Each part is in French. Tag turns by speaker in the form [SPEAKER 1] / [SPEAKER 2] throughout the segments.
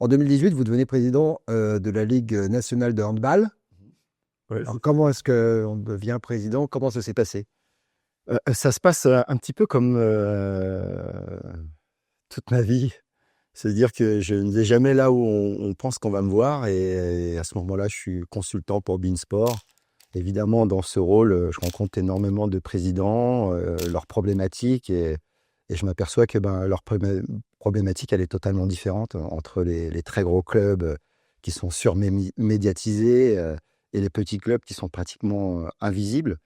[SPEAKER 1] En 2018, vous devenez président de la Ligue nationale de handball.
[SPEAKER 2] Ouais,
[SPEAKER 1] Alors, comment est-ce qu'on devient président? Comment ça s'est passé?
[SPEAKER 2] ça se passe un petit peu comme toute ma vie. C'est-à-dire que je ne vais jamais là où on pense qu'on va me voir. Et à ce moment-là, je suis consultant pour Beansport. Évidemment, dans ce rôle, je rencontre énormément de présidents, leurs problématiques. Et je m'aperçois que leur problématique, elle est totalement différente entre les très gros clubs qui sont surmédiatisés et les petits clubs qui sont pratiquement invisibles.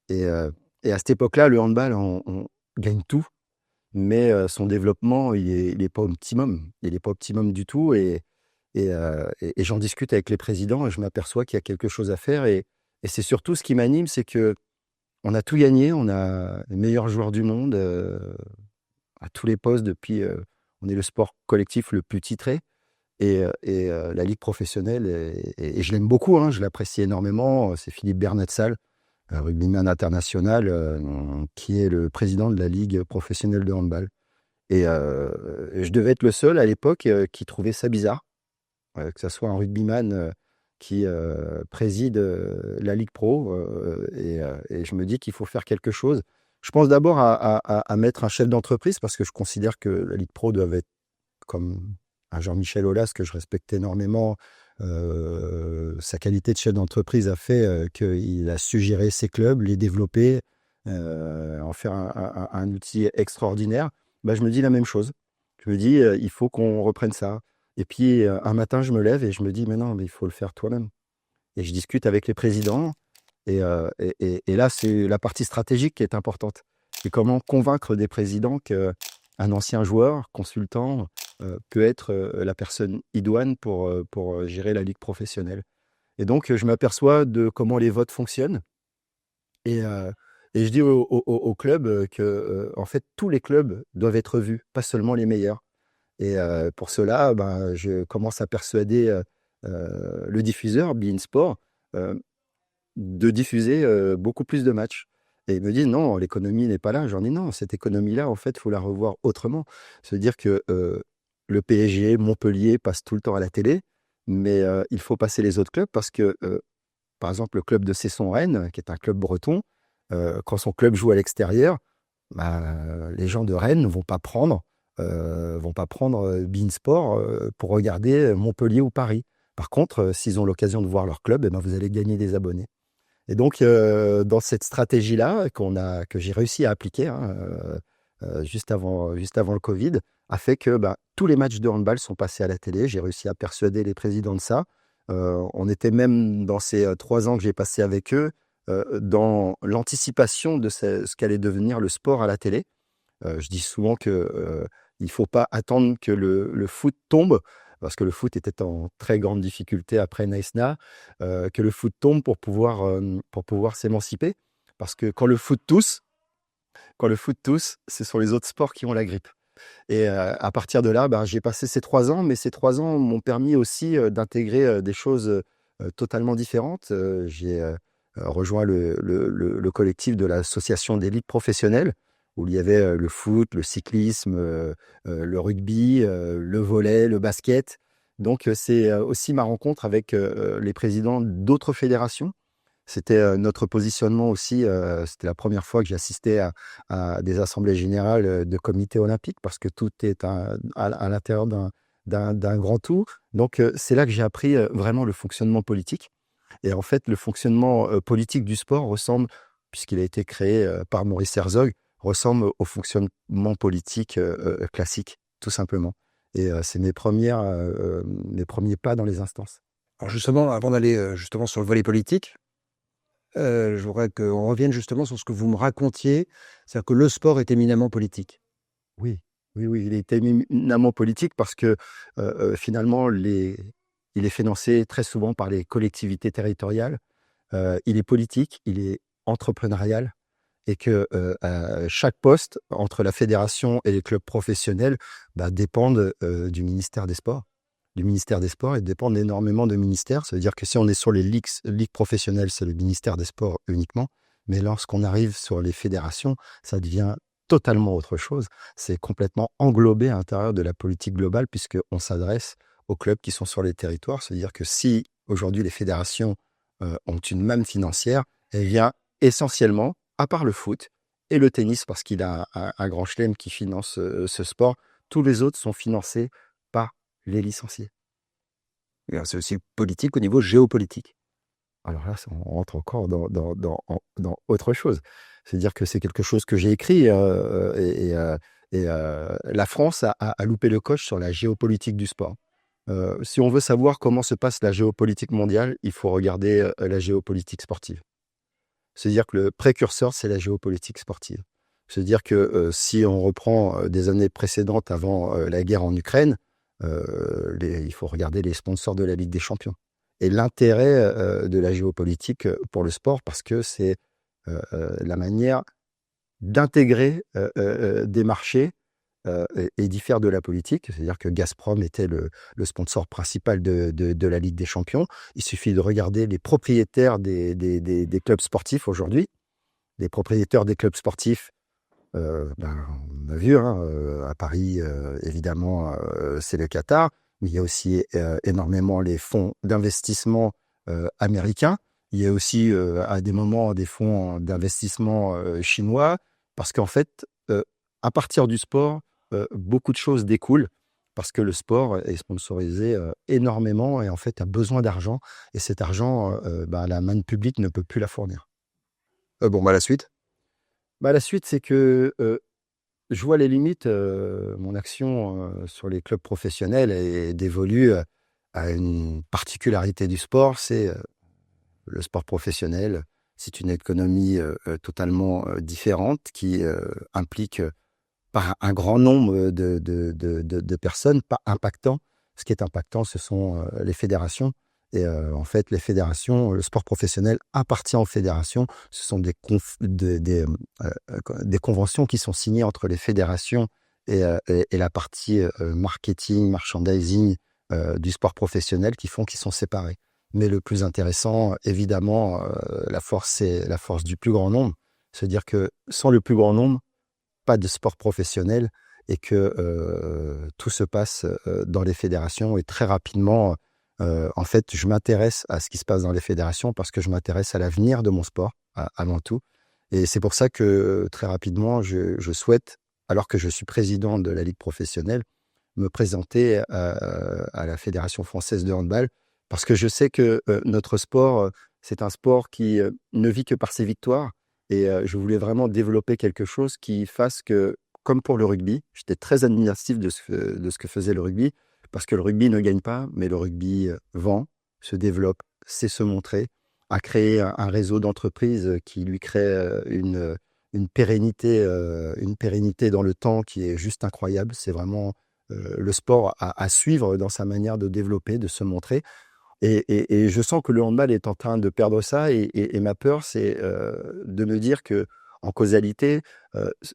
[SPEAKER 2] Et, euh, et à cette époque-là, le handball, on gagne tout, mais son développement, il est pas optimum. Il n'est pas optimum du tout. Et j'en discute avec les présidents et je m'aperçois qu'il y a quelque chose à faire. Et c'est surtout ce qui m'anime, c'est que on a tout gagné, on a les meilleurs joueurs du monde à tous les postes depuis. On est le sport collectif le plus titré. La ligue professionnelle, et je l'aime beaucoup, hein, je l'apprécie énormément. C'est Philippe Bernatsal, rugbyman international, qui est le président de la ligue professionnelle de handball. Je devais être le seul à l'époque qui trouvait ça bizarre, que ce soit un rugbyman qui préside la Ligue Pro. Et je me dis qu'il faut faire quelque chose. Je pense d'abord à mettre un chef d'entreprise parce que je considère que la Ligue Pro doit être comme un Jean-Michel Aulas que je respecte énormément. Sa qualité de chef d'entreprise a fait qu'il a su gérer ses clubs, les développer, en faire un outil extraordinaire. Je me dis la même chose. Je me dis, il faut qu'on reprenne ça. Et puis, un matin, je me lève et je me dis, mais non, mais il faut le faire toi-même. Et je discute avec les présidents. Et là, c'est la partie stratégique qui est importante. C'est comment convaincre des présidents qu'un ancien joueur, consultant, peut être la personne idoine pour gérer la ligue professionnelle. Et donc, je m'aperçois de comment les votes fonctionnent. Et, euh, et je dis au club que, en fait, tous les clubs doivent être vus, pas seulement les meilleurs. Et pour cela, je commence à persuader le diffuseur, beIN Sport, euh, de diffuser beaucoup plus de matchs. Et ils me disent, non, l'économie n'est pas là. J'en dis, non, cette économie-là, en fait, il faut la revoir autrement. C'est-à-dire que le PSG, Montpellier passe tout le temps à la télé, mais il faut passer les autres clubs parce que, par exemple, le club de Cesson-Rennes, qui est un club breton, quand son club joue à l'extérieur, les gens de Rennes ne vont pas prendre beIN Sport pour regarder Montpellier ou Paris. Par contre, s'ils ont l'occasion de voir leur club, vous allez gagner des abonnés. Et donc, dans cette stratégie-là que j'ai réussi à appliquer juste avant le Covid, a fait que tous les matchs de handball sont passés à la télé. J'ai réussi à persuader les présidents de ça. On était même dans ces 3 ans que j'ai passé avec eux, dans l'anticipation de ce qu'allait devenir le sport à la télé. Je dis souvent que il faut pas attendre que le foot tombe, parce que le foot était en très grande difficulté après Naïsna, que le foot tombe pour pouvoir s'émanciper. Parce que quand le foot tousse, ce sont les autres sports qui ont la grippe. Et à partir de là, j'ai passé ces 3 ans, mais ces 3 ans m'ont permis aussi d'intégrer des choses totalement différentes. J'ai rejoint le collectif de l'association des ligues professionnelles, où il y avait le foot, le cyclisme, le rugby, le volley, le basket. Donc c'est aussi ma rencontre avec les présidents d'autres fédérations. C'était notre positionnement aussi. C'était la première fois que j'assistais à des assemblées générales de comités olympiques parce que tout est à l'intérieur d'un grand tout. Donc, c'est là que j'ai appris vraiment le fonctionnement politique. Et en fait, le fonctionnement politique du sport ressemble, puisqu'il a été créé par Maurice Herzog, ressemble au fonctionnement politique classique, tout simplement. Et c'est mes premiers pas dans les instances.
[SPEAKER 1] Alors justement, avant d'aller justement sur le volet politique, je voudrais qu'on revienne justement sur ce que vous me racontiez, c'est-à-dire que le sport est éminemment politique.
[SPEAKER 2] Oui, oui, oui, il est éminemment politique parce que finalement, il est financé très souvent par les collectivités territoriales. Il est politique, il est entrepreneurial et que chaque poste entre la fédération et les clubs professionnels dépendent du ministère des Sports. Du ministère des Sports et dépendent énormément de ministères. Ça veut dire que si on est sur les ligues professionnelles, c'est le ministère des Sports uniquement. Mais lorsqu'on arrive sur les fédérations, ça devient totalement autre chose. C'est complètement englobé à l'intérieur de la politique globale puisqu'on s'adresse aux clubs qui sont sur les territoires. C'est-à-dire que si aujourd'hui les fédérations ont une manne financière, elle vient essentiellement, à part le foot et le tennis, parce qu'il a un grand chelem qui finance ce sport, tous les autres sont financés par les licenciés.
[SPEAKER 1] Et alors, c'est aussi politique au niveau géopolitique.
[SPEAKER 2] Alors là, on rentre encore dans autre chose. C'est-à-dire que c'est quelque chose que j'ai écrit la France a loupé le coche sur la géopolitique du sport. Si on veut savoir comment se passe la géopolitique mondiale, il faut regarder la géopolitique sportive. C'est-à-dire que le précurseur, c'est la géopolitique sportive. C'est-à-dire que si on reprend des années précédentes avant la guerre en Ukraine, il faut regarder les sponsors de la Ligue des Champions. Et l'intérêt de la géopolitique pour le sport, parce que c'est la manière d'intégrer des marchés et d'y faire de la politique. C'est-à-dire que Gazprom était le sponsor principal de la Ligue des Champions. Il suffit de regarder les propriétaires des clubs sportifs aujourd'hui. Les propriétaires des clubs sportifs, on a vu, à Paris, évidemment, c'est le Qatar, mais il y a aussi énormément les fonds d'investissement américains. Il y a aussi, à des moments, des fonds d'investissement chinois, parce qu'en fait, à partir du sport, beaucoup de choses découlent, parce que le sport est sponsorisé énormément et en fait a besoin d'argent. Et cet argent, la manne publique ne peut plus la fournir.
[SPEAKER 1] La suite.
[SPEAKER 2] La suite, c'est que je vois les limites. Mon action sur les clubs professionnels est dévolue à une particularité du sport, c'est le sport professionnel. C'est une économie totalement différente qui implique par un grand nombre de personnes, pas impactant. Ce qui est impactant, ce sont les fédérations. Et en fait, les fédérations, le sport professionnel appartient aux fédérations. Ce sont des conventions qui sont signées entre les fédérations et la partie marketing, merchandising du sport professionnel qui font qu'ils sont séparés. Mais le plus intéressant, évidemment, la force, c'est la force du plus grand nombre. C'est-à-dire que sans le plus grand nombre, pas de sport professionnel, et que tout se passe dans les fédérations. Et très rapidement, en fait, je m'intéresse à ce qui se passe dans les fédérations parce que je m'intéresse à l'avenir de mon sport, avant tout. Et c'est pour ça que très rapidement, je souhaite, alors que je suis président de la Ligue professionnelle, me présenter à la Fédération française de handball, parce que je sais que notre sport, c'est un sport qui ne vit que par ses victoires. Et je voulais vraiment développer quelque chose qui fasse que, comme pour le rugby, j'étais très admiratif de ce que faisait le rugby, parce que le rugby ne gagne pas, mais le rugby vend, se développe, sait se montrer, a créé un réseau d'entreprises qui lui crée une pérennité dans le temps qui est juste incroyable. C'est vraiment le sport à suivre dans sa manière de développer, de se montrer. Et je sens que le handball est en train de perdre ça. Et ma peur, c'est de me dire que, en causalité,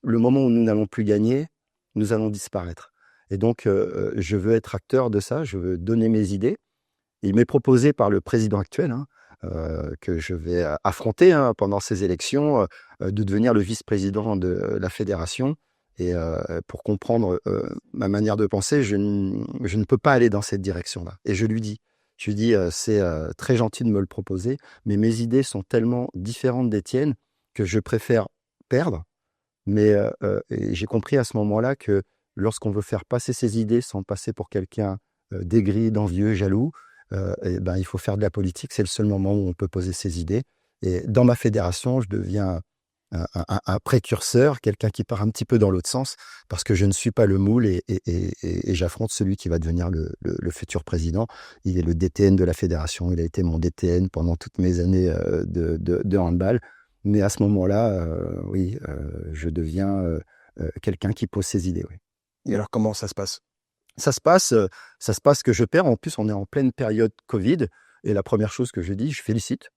[SPEAKER 2] le moment où nous n'allons plus gagner, nous allons disparaître. Et donc, je veux être acteur de ça, je veux donner mes idées. Il m'est proposé par le président actuel, que je vais affronter pendant ces élections, de devenir le vice-président de la fédération. Et pour comprendre ma manière de penser, je ne peux pas aller dans cette direction-là. Et je lui dis, c'est très gentil de me le proposer, mais mes idées sont tellement différentes des tiennes que je préfère perdre. Mais et j'ai compris à ce moment-là que lorsqu'on veut faire passer ses idées sans passer pour quelqu'un d'aigri, d'envieux, jaloux, il faut faire de la politique. C'est le seul moment où on peut poser ses idées. Et dans ma fédération, je deviens un précurseur, quelqu'un qui part un petit peu dans l'autre sens, parce que je ne suis pas le moule et j'affronte celui qui va devenir le futur président. Il est le DTN de la fédération, il a été mon DTN pendant toutes mes années de handball. Mais à ce moment-là, je deviens quelqu'un qui pose ses idées. Oui.
[SPEAKER 1] Et alors, comment ça se passe?
[SPEAKER 2] Ça se passe que je perds. En plus, on est en pleine période Covid. Et la première chose que je dis, je félicite.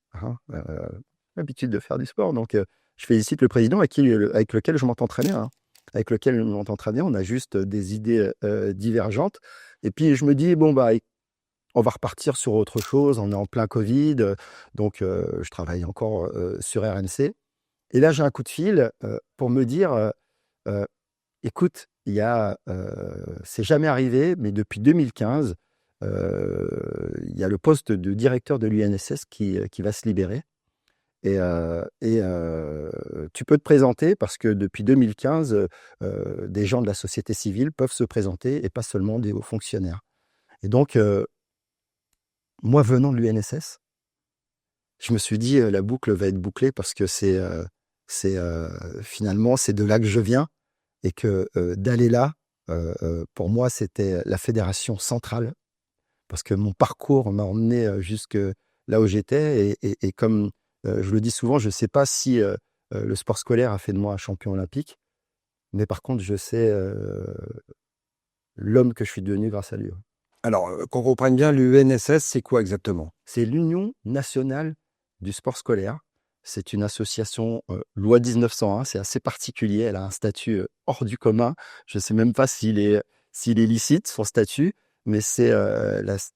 [SPEAKER 2] L'habitude de faire du sport. Donc, je félicite le président avec lequel je m'entends très bien. Avec lequel je m'entends très bien. On a juste des idées divergentes. Et puis, je me dis, on va repartir sur autre chose. On est en plein Covid. Donc, je travaille encore sur RMC. Et là, j'ai un coup de fil pour me dire, écoute, c'est jamais arrivé, mais depuis 2015, il y a le poste de directeur de l'UNSS qui va se libérer. Et tu peux te présenter parce que depuis 2015, des gens de la société civile peuvent se présenter et pas seulement des hauts fonctionnaires. Et donc, moi, venant de l'UNSS, je me suis dit, la boucle va être bouclée parce que finalement, c'est de là que je viens et que d'aller là, pour moi, c'était la fédération centrale parce que mon parcours m'a emmené jusque là où j'étais et comme je le dis souvent, je ne sais pas si le sport scolaire a fait de moi un champion olympique, mais par contre, je sais l'homme que je suis devenu grâce à lui.
[SPEAKER 1] Alors, qu'on comprenne bien, l'UNSS, c'est quoi exactement?
[SPEAKER 2] C'est l'Union nationale du sport scolaire. C'est une association loi 1901, c'est assez particulier, elle a un statut hors du commun. Je ne sais même pas s'il est licite, son statut, mais c'est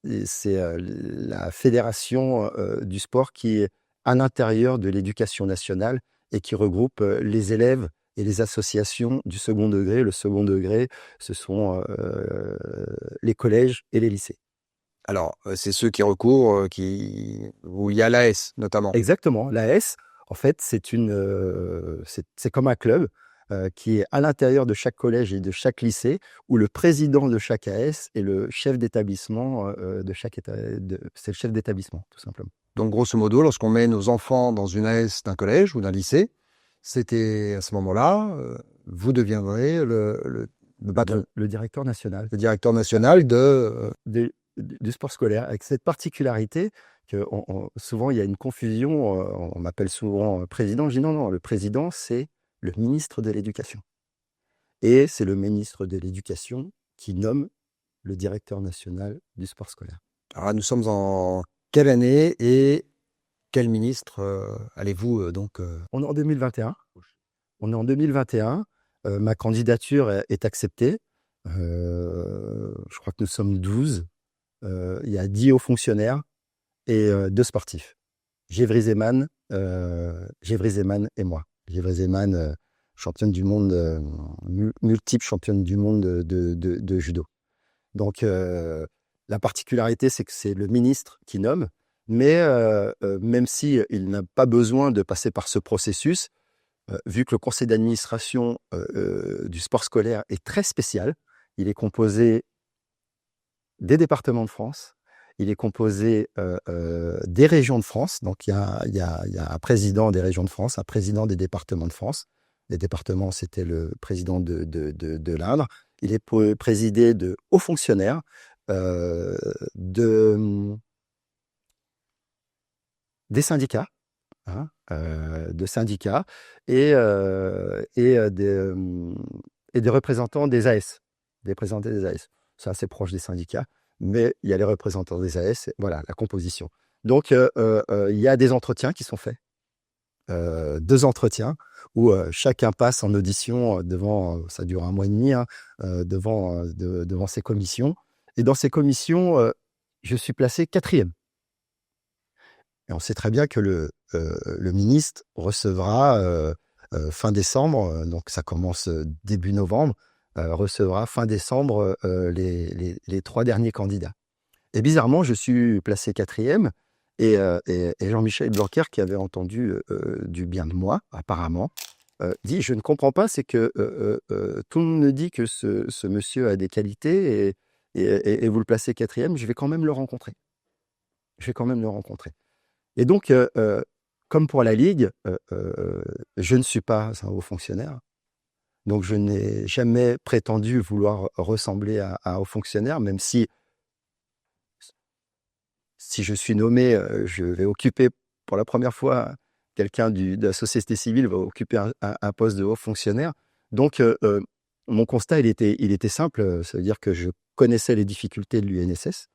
[SPEAKER 2] la fédération du sport qui est à l'intérieur de l'éducation nationale et qui regroupe les élèves et les associations du second degré. Le second degré, ce sont les collèges et les lycées.
[SPEAKER 1] Alors, c'est ceux qui recourent, où il y a l'AS notamment.
[SPEAKER 2] Exactement. L'AS, en fait, c'est comme un club qui est à l'intérieur de chaque collège et de chaque lycée, où le président de chaque AS est le chef d'établissement c'est le chef d'établissement, tout simplement.
[SPEAKER 1] Donc, grosso modo, lorsqu'on met nos enfants dans une AS d'un collège ou d'un lycée, c'était à ce moment-là, vous deviendrez le
[SPEAKER 2] directeur national.
[SPEAKER 1] Le directeur national
[SPEAKER 2] du sport scolaire, avec cette particularité que souvent il y a une confusion, on m'appelle souvent président, je dis non, le président c'est le ministre de l'Éducation. Et c'est le ministre de l'Éducation qui nomme le directeur national du sport scolaire.
[SPEAKER 1] Alors, nous sommes en quelle année et quel ministre allez-vous donc
[SPEAKER 2] On est en 2021. On est en 2021. Ma candidature est acceptée. Je crois que nous sommes 12. Il y a 10 hauts fonctionnaires et 2 sportifs. Gévry Zeman et moi. Gévry Zeman, championne du monde, multiple championne du monde de judo. Donc, la particularité, c'est que c'est le ministre qui nomme, mais même s'il n'a pas besoin de passer par ce processus, vu que le conseil d'administration du sport scolaire est très spécial, il est composé des départements de France, il est composé des régions de France. Donc, il y a un président des régions de France, un président des départements de France. Les départements, c'était le président de l'Indre. Il est présidé de hauts fonctionnaires, des syndicats, de syndicats et des représentants des AS. Des représentants des AS. C'est assez proche des syndicats, mais il y a les représentants des AS, voilà la composition. Donc, il y a des entretiens qui sont faits. 2 entretiens où chacun passe en audition devant, ça dure 1 mois et demi, devant ces commissions. Et dans ces commissions, je suis placé 4e. Et on sait très bien que le ministre recevra fin décembre, donc ça commence début novembre, recevra fin décembre les 3 derniers candidats. Et bizarrement, je suis placé 4e et Jean-Michel Blanquer, qui avait entendu du bien de moi, apparemment, dit « Je ne comprends pas, c'est que tout le monde me dit que ce monsieur a des qualités et vous le placez 4e, je vais quand même le rencontrer. » Je vais quand même le rencontrer. Et donc, comme pour la Ligue, je ne suis pas un haut fonctionnaire. Donc, je n'ai jamais prétendu vouloir ressembler à un haut fonctionnaire, même si je suis nommé, je vais occuper pour la première fois, quelqu'un de la société civile va occuper un poste de haut fonctionnaire. Donc, mon constat, il était simple. Ça veut dire que je connaissais les difficultés de l'UNSS.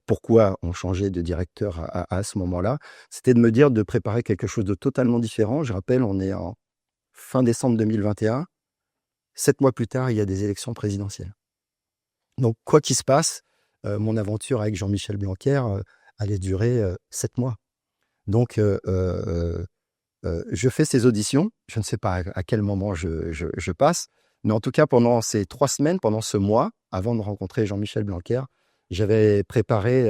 [SPEAKER 2] Pourquoi on changeait de directeur à ce moment-là? C'était de me dire de préparer quelque chose de totalement différent. Je rappelle, on est en fin décembre 2021. 7 mois plus tard, il y a des élections présidentielles. Donc, quoi qu'il se passe, mon aventure avec Jean-Michel Blanquer allait durer 7 mois. Donc, je fais ces auditions. Je ne sais pas à quel moment je passe, mais en tout cas, pendant ces 3 semaines, pendant ce mois, avant de rencontrer Jean-Michel Blanquer, j'avais préparé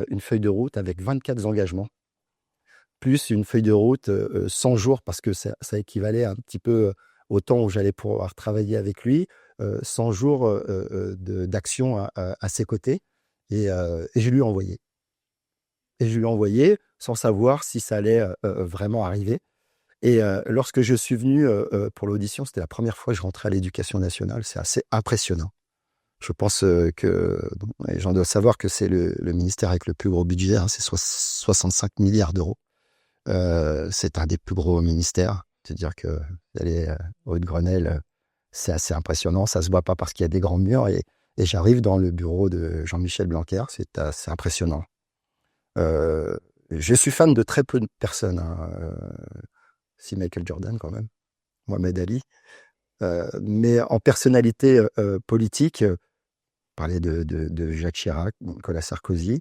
[SPEAKER 2] une feuille de route avec 24 engagements, plus une feuille de route 100 jours, parce que ça équivalait un petit peu au temps où j'allais pouvoir travailler avec lui, 100 jours d'action à ses côtés. Et je lui ai envoyé. Et je lui ai envoyé sans savoir si ça allait vraiment arriver. Et lorsque je suis venu pour l'audition, c'était la première fois que je rentrais à l'Éducation nationale. C'est assez impressionnant. Je pense que les gens doivent savoir que c'est le ministère avec le plus gros budget, hein, c'est 65 milliards d'euros. C'est un des plus gros ministères. C'est-à-dire que d'aller au Haut-de-Grenelle, c'est assez impressionnant. Ça se voit pas parce qu'il y a des grands murs. Et j'arrive dans le bureau de Jean-Michel Blanquer. C'est assez impressionnant. Je suis fan de très peu de personnes, hein, si Michael Jordan quand même, Mohamed Ali. Mais en personnalité politique, parler de Jacques Chirac, Nicolas Sarkozy,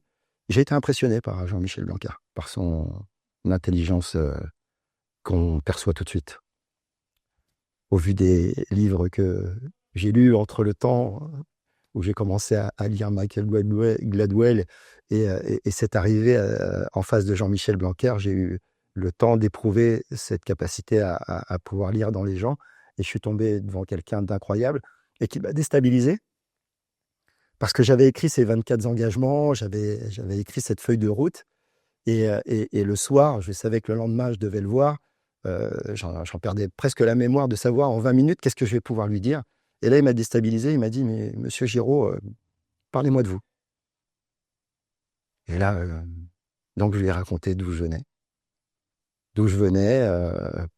[SPEAKER 2] j'ai été impressionné par Jean-Michel Blanquer, par son intelligence qu'on perçoit tout de suite. Au vu des livres que j'ai lus entre le temps où j'ai commencé à lire Michael Gladwell et cette arrivée en face de Jean-Michel Blanquer, j'ai eu le temps d'éprouver cette capacité à pouvoir lire dans les gens. Et je suis tombé devant quelqu'un d'incroyable et qui m'a déstabilisé. Parce que j'avais écrit ces 24 engagements, j'avais écrit cette feuille de route. Et le soir, je savais que le lendemain, je devais le voir. J'en perdais presque la mémoire de savoir en 20 minutes qu'est-ce que je vais pouvoir lui dire. Et là, il m'a déstabilisé. Il m'a dit, mais monsieur Giraud, parlez-moi de vous. Et là, donc je lui ai raconté d'où je venais,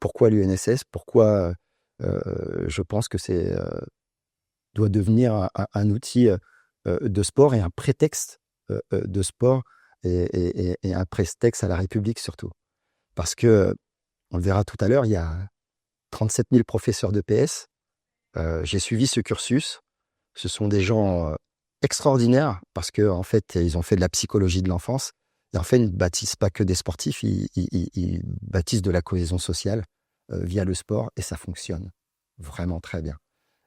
[SPEAKER 2] pourquoi l'UNSS, pourquoi je pense que c'est doit devenir un outil de sport et un prétexte de sport et un prétexte à la République surtout. Parce que, on le verra tout à l'heure, il y a 37 000 professeurs de PS. J'ai suivi ce cursus. Ce sont des gens extraordinaires parce qu'en fait, ils ont fait de la psychologie de l'enfance. Et en fait, ils ne bâtissent pas que des sportifs, ils bâtissent de la cohésion sociale via le sport et ça fonctionne vraiment très bien.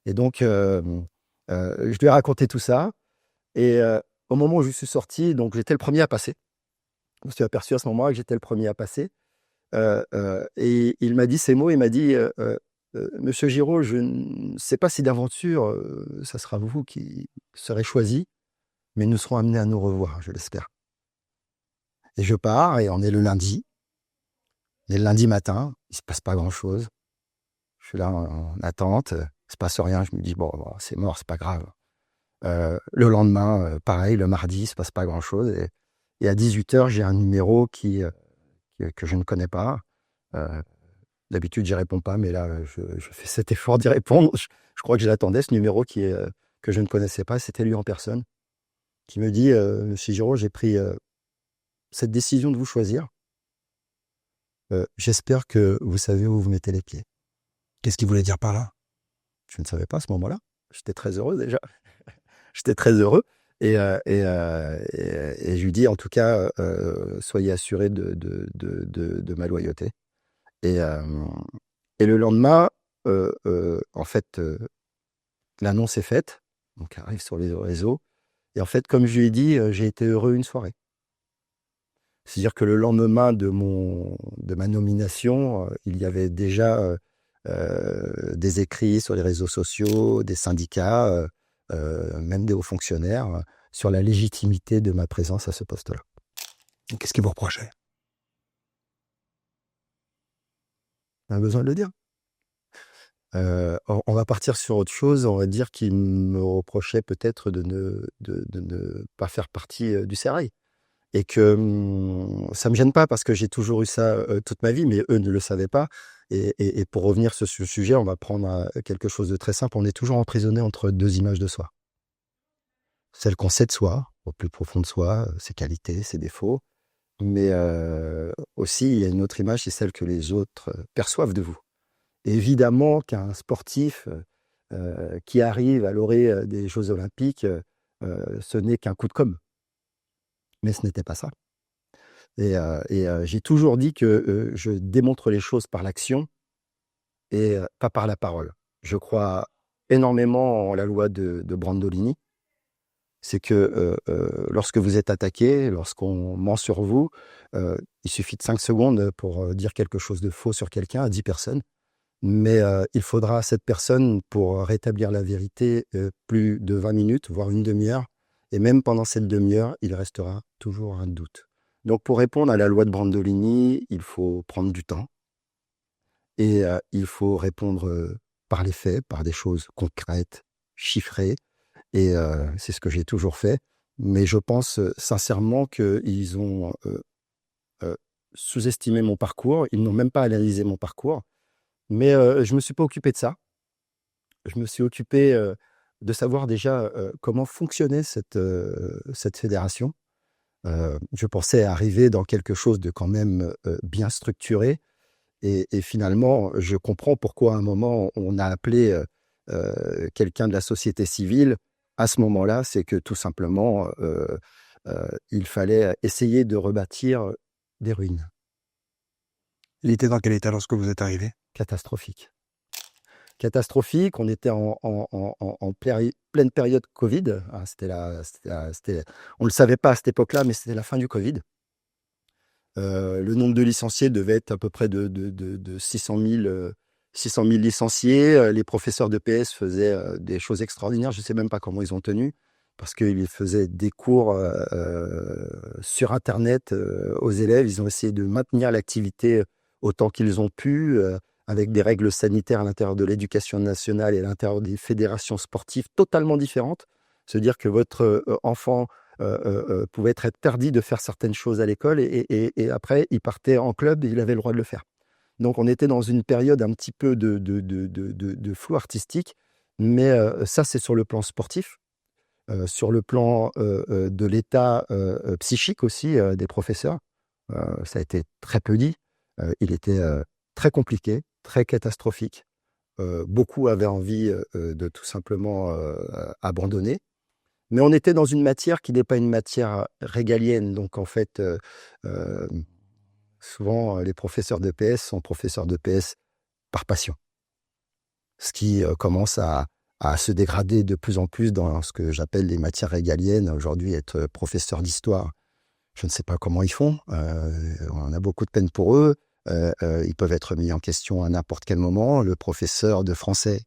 [SPEAKER 2] Et donc, je lui ai raconté tout ça. Et au moment où je suis sorti, donc j'étais le premier à passer. Je me suis aperçu à ce moment-là que j'étais le premier à passer. Et il m'a dit ces mots, il m'a dit Monsieur Giraud, je ne sais pas si d'aventure ça sera vous qui serez choisi, mais nous serons amenés à nous revoir, je l'espère. Et je pars et on est le lundi. Et le lundi matin, il se passe pas grand-chose. Je suis là en attente, il se passe rien. Je me dis bon, c'est mort, c'est pas grave. Le lendemain, pareil, le mardi, il se passe pas grand-chose. Et à 18h, j'ai un numéro que je ne connais pas. D'habitude, j'y réponds pas, mais là, je fais cet effort d'y répondre. Je crois que je l'attendais, ce numéro que je ne connaissais pas. C'était lui en personne qui me dit Monsieur Giraud, j'ai pris cette décision de vous choisir. J'espère que vous savez où vous mettez les pieds.
[SPEAKER 1] Qu'est-ce qu'il voulait dire par là?
[SPEAKER 2] Je ne savais pas à ce moment-là. J'étais très heureux déjà. J'étais très heureux. Et je lui dis, en tout cas, soyez assurés de ma loyauté. Et le lendemain, en fait, l'annonce est faite. Donc, elle arrive sur les réseaux. Et en fait, comme je lui ai dit, j'ai été heureux une soirée. C'est-à-dire que le lendemain de ma nomination, il y avait déjà des écrits sur les réseaux sociaux, des syndicats, même des hauts fonctionnaires, sur la légitimité de ma présence à ce poste-là.
[SPEAKER 1] Qu'est-ce qu'il vous reprochait?
[SPEAKER 2] On a besoin de le dire. On va partir sur autre chose. On va dire qu'il me reprochait peut-être de ne pas faire partie du sérail. Et que ça ne me gêne pas parce que j'ai toujours eu ça toute ma vie, mais eux ne le savaient pas. Et pour revenir sur ce sujet, on va prendre quelque chose de très simple. On est toujours emprisonné entre deux images de soi. Celle qu'on sait de soi, au plus profond de soi, ses qualités, ses défauts. Mais aussi, il y a une autre image, c'est celle que les autres perçoivent de vous. Évidemment qu'un sportif qui arrive à l'orée des Jeux Olympiques, ce n'est qu'un coup de com'. Mais ce n'était pas ça. Et j'ai toujours dit que je démontre les choses par l'action et pas par la parole. Je crois énormément en la loi de Brandolini. c'est que lorsque vous êtes attaqué, lorsqu'on ment sur vous, il suffit de 5 secondes pour dire quelque chose de faux sur quelqu'un à 10 personnes. Mais il faudra à cette personne, pour rétablir la vérité, plus de 20 minutes, voire une demi-heure. Et même pendant cette demi-heure, il restera toujours un doute. Donc pour répondre à la loi de Brandolini, il faut prendre du temps et il faut répondre par les faits, par des choses concrètes, chiffrées. Et c'est ce que j'ai toujours fait. Mais je pense sincèrement qu'ils ont sous-estimé mon parcours. Ils n'ont même pas analysé mon parcours. Mais je ne me suis pas occupé de ça. Je me suis occupé de savoir déjà comment fonctionnait cette fédération. Je pensais arriver dans quelque chose de quand même bien structuré. Et finalement, je comprends pourquoi à un moment on a appelé quelqu'un de la société civile. À ce moment-là, c'est que tout simplement, il fallait essayer de rebâtir des ruines.
[SPEAKER 1] Il était dans quel état lorsque vous êtes arrivé?
[SPEAKER 2] Catastrophique. Catastrophique, on était en pleine période Covid. On ne le savait pas à cette époque-là, mais c'était la fin du Covid. Le nombre de licenciés devait être à peu près de 600 000 licenciés. Les professeurs de PS faisaient des choses extraordinaires. Je ne sais même pas comment ils ont tenu, parce qu'ils faisaient des cours sur Internet aux élèves. Ils ont essayé de maintenir l'activité autant qu'ils ont pu, avec des règles sanitaires à l'intérieur de l'éducation nationale et à l'intérieur des fédérations sportives totalement différentes. Se dire que votre enfant pouvait être interdit de faire certaines choses à l'école et après, il partait en club et il avait le droit de le faire. Donc, on était dans une période un petit peu de flou artistique, mais ça, c'est sur le plan sportif. Sur le plan de l'état psychique aussi des professeurs, ça a été très peu dit. Il était très compliqué, très catastrophique. Beaucoup avaient envie de tout simplement abandonner. Mais on était dans une matière qui n'est pas une matière régalienne. Donc, en fait, souvent, les professeurs de PS sont professeurs de PS par passion. Ce qui commence à se dégrader de plus en plus dans ce que j'appelle les matières régaliennes. Aujourd'hui, être professeur d'histoire, je ne sais pas comment ils font. On a beaucoup de peine pour eux. Ils peuvent être mis en question à n'importe quel moment. Le professeur de français,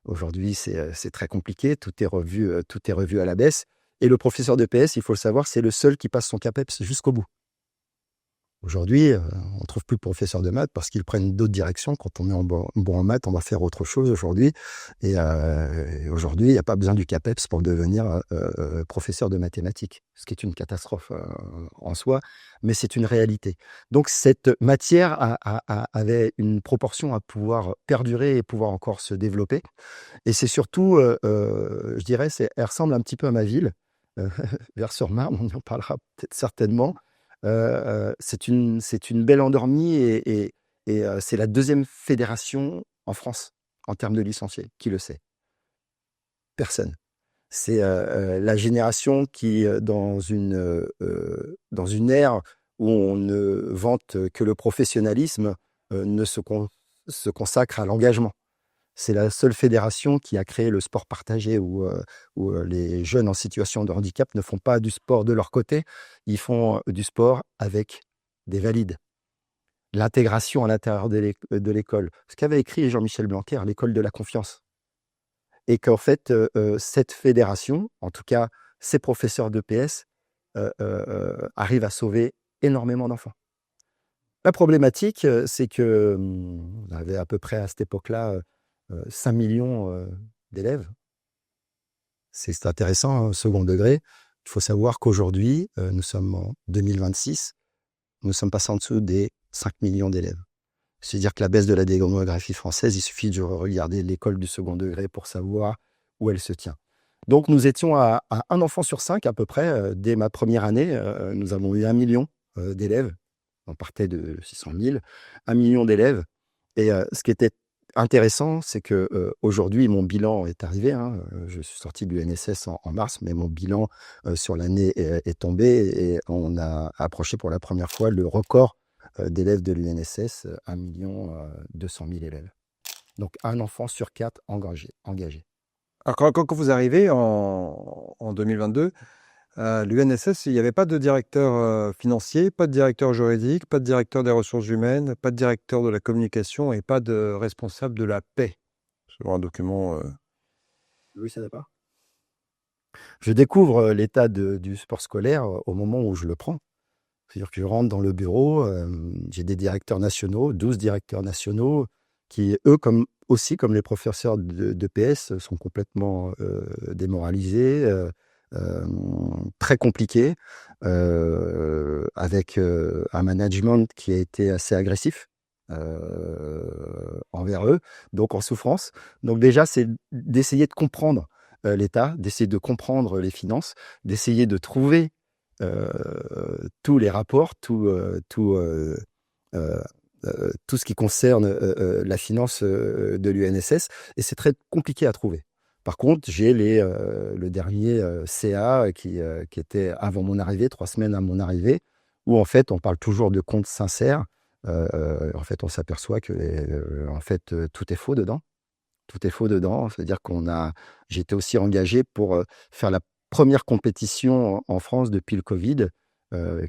[SPEAKER 2] aujourd'hui, c'est très compliqué. Tout est revu à la baisse. Et le professeur de PS, il faut le savoir, c'est le seul qui passe son CAPEPS jusqu'au bout. Aujourd'hui, on ne trouve plus de professeurs de maths parce qu'ils prennent d'autres directions. Quand on est bon en maths, on va faire autre chose aujourd'hui. Et aujourd'hui, il n'y a pas besoin du CAPEPS pour devenir professeur de mathématiques, ce qui est une catastrophe en soi, mais c'est une réalité. Donc, cette matière avait une proportion à pouvoir perdurer et pouvoir encore se développer. Et c'est surtout, je dirais, elle ressemble un petit peu à ma ville, Vers-sur-Marne, on y en parlera peut-être certainement. C'est une belle endormie et c'est la deuxième fédération en France en termes de licenciés. Qui le sait? Personne. C'est la génération qui, dans une ère où on ne vante que le professionnalisme, ne se consacre à l'engagement. C'est la seule fédération qui a créé le sport partagé où les jeunes en situation de handicap ne font pas du sport de leur côté, ils font du sport avec des valides. L'intégration à l'intérieur de l'école. Ce qu'avait écrit Jean-Michel Blanquer, l'école de la confiance. Et qu'en fait, cette fédération, en tout cas ces professeurs de PS, arrivent à sauver énormément d'enfants. La problématique, c'est qu'on avait à peu près à cette époque-là 5 millions d'élèves. C'est intéressant, second degré. Il faut savoir qu'aujourd'hui, nous sommes en 2026, nous sommes passés en dessous des 5 millions d'élèves. C'est-à-dire que la baisse de la démographie française, il suffit de regarder l'école du second degré pour savoir où elle se tient. Donc nous étions à un enfant sur 5 à peu près. Dès ma première année, nous avons eu 1 million d'élèves. On partait de 600 000, 1 million d'élèves. Et ce qui était intéressant, c'est que aujourd'hui, mon bilan est arrivé. Je suis sorti de l'UNSS en mars, mais mon bilan sur l'année est tombé et on a approché pour la première fois le record d'élèves de l'UNSS, 1 200 000 élèves. Donc un enfant sur 4 engagé.
[SPEAKER 1] Alors, quand vous arrivez en 2022, à l'UNSS, il n'y avait pas de directeur financier, pas de directeur juridique, pas de directeur des ressources humaines, pas de directeur de la communication et pas de responsable de la paix. Sur un document.
[SPEAKER 2] Oui, ça n'a pas. Je découvre l'état du sport scolaire au moment où je le prends. C'est-à-dire que je rentre dans le bureau, j'ai des directeurs nationaux, 12 directeurs nationaux, qui, eux, comme les professeurs de PS, sont complètement démoralisés, très compliqués, avec un management qui a été assez agressif envers eux, donc en souffrance. Donc déjà, c'est d'essayer de comprendre l'État, d'essayer de comprendre les finances, d'essayer de trouver tous les rapports, tout ce qui concerne la finance de l'UNSS, et c'est très compliqué à trouver. Par contre, j'ai le dernier CA qui était avant mon arrivée, 3 semaines à mon arrivée, où en fait on parle toujours de comptes sincères. En fait, on s'aperçoit que tout est faux dedans. Tout est faux dedans. C'est-à-dire j'étais aussi engagé pour faire la première compétition en France depuis le Covid,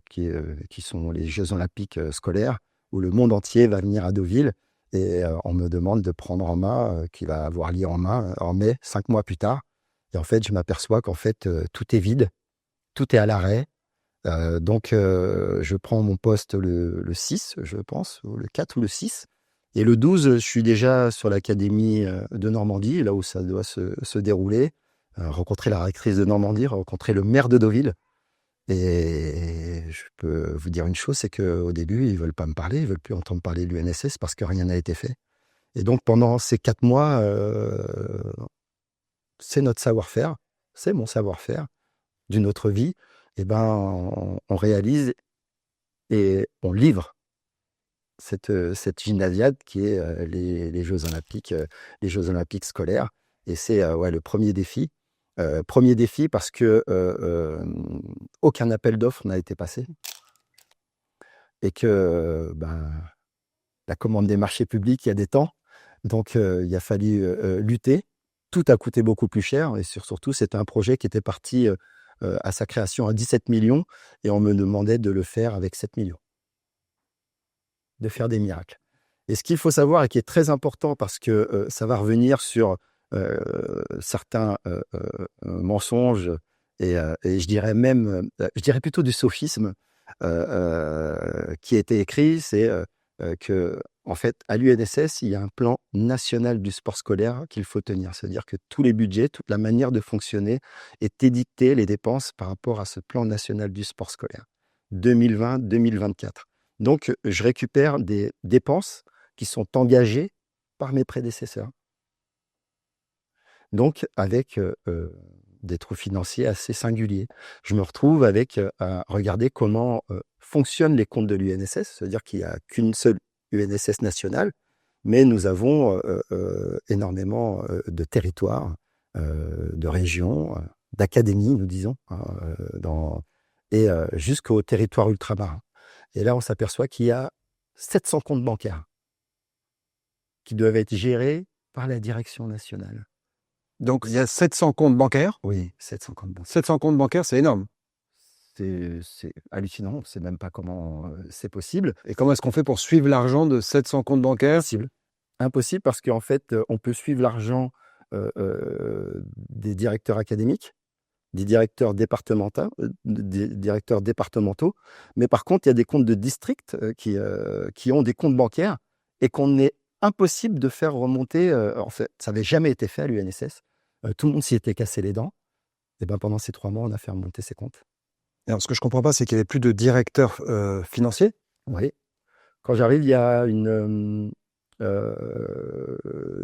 [SPEAKER 2] qui sont les Jeux olympiques scolaires, où le monde entier va venir à Deauville. Et on me demande de prendre en main, qui va avoir lieu en mai, 5 mois plus tard. Et en fait, je m'aperçois qu'en fait, tout est vide, tout est à l'arrêt. Donc, je prends mon poste le 6, je pense, ou le 4 ou le 6. Et le 12, je suis déjà sur l'académie de Normandie, là où ça doit se dérouler. Rencontrer la rectrice de Normandie, rencontrer le maire de Deauville. Et je peux vous dire une chose, c'est qu'au début, ils ne veulent pas me parler, ils ne veulent plus entendre parler de l'UNSS parce que rien n'a été fait. Et donc, pendant ces 4 mois, c'est notre savoir-faire, c'est mon savoir-faire d'une autre vie. Et ben, on réalise et on livre cette gymnasiade qui est les Jeux Olympiques scolaires. Et c'est le premier défi. Premier défi parce que aucun appel d'offres n'a été passé. Et que la commande des marchés publics, il y a des temps. Donc, il a fallu lutter. Tout a coûté beaucoup plus cher. Et surtout, c'était un projet qui était parti à sa création à 17 millions. Et on me demandait de le faire avec 7 millions. De faire des miracles. Et ce qu'il faut savoir et qui est très important parce que ça va revenir sur certains mensonges et je dirais même, je dirais plutôt du sophisme qui a été écrit, c'est que en fait, à l'UNSS, il y a un plan national du sport scolaire qu'il faut tenir. C'est-à-dire que tous les budgets, toute la manière de fonctionner est édictée, les dépenses, par rapport à ce plan national du sport scolaire. 2020-2024. Donc, je récupère des dépenses qui sont engagées par mes prédécesseurs. Donc, avec des trous financiers assez singuliers. Je me retrouve à regarder comment fonctionnent les comptes de l'UNSS, c'est-à-dire qu'il n'y a qu'une seule UNSS nationale, mais nous avons énormément de territoires, de régions, d'académies, nous disons, et jusqu'au territoire ultramarin. Et là, on s'aperçoit qu'il y a 700 comptes bancaires qui doivent être gérés par la direction nationale.
[SPEAKER 1] Donc, il y a 700 comptes bancaires.
[SPEAKER 2] Oui, 700 comptes bancaires.
[SPEAKER 1] 700 comptes bancaires, c'est énorme.
[SPEAKER 2] C'est hallucinant, on ne sait même pas comment c'est possible.
[SPEAKER 1] Et comment est-ce qu'on fait pour suivre l'argent de 700 comptes bancaires?
[SPEAKER 2] Impossible parce qu'en fait, on peut suivre l'argent des directeurs académiques, des directeurs départementaux, mais par contre, il y a des comptes de district qui ont des comptes bancaires et qu'on est impossible de faire remonter. En fait, ça n'avait jamais été fait à l'UNSS. Tout le monde s'y était cassé les dents. Et ben, pendant ces 3 mois, on a fait remonter ces comptes.
[SPEAKER 1] Alors, ce que je ne comprends pas, c'est qu'il n'y avait plus de directeur financier.
[SPEAKER 2] Oui. Quand j'arrive, il y a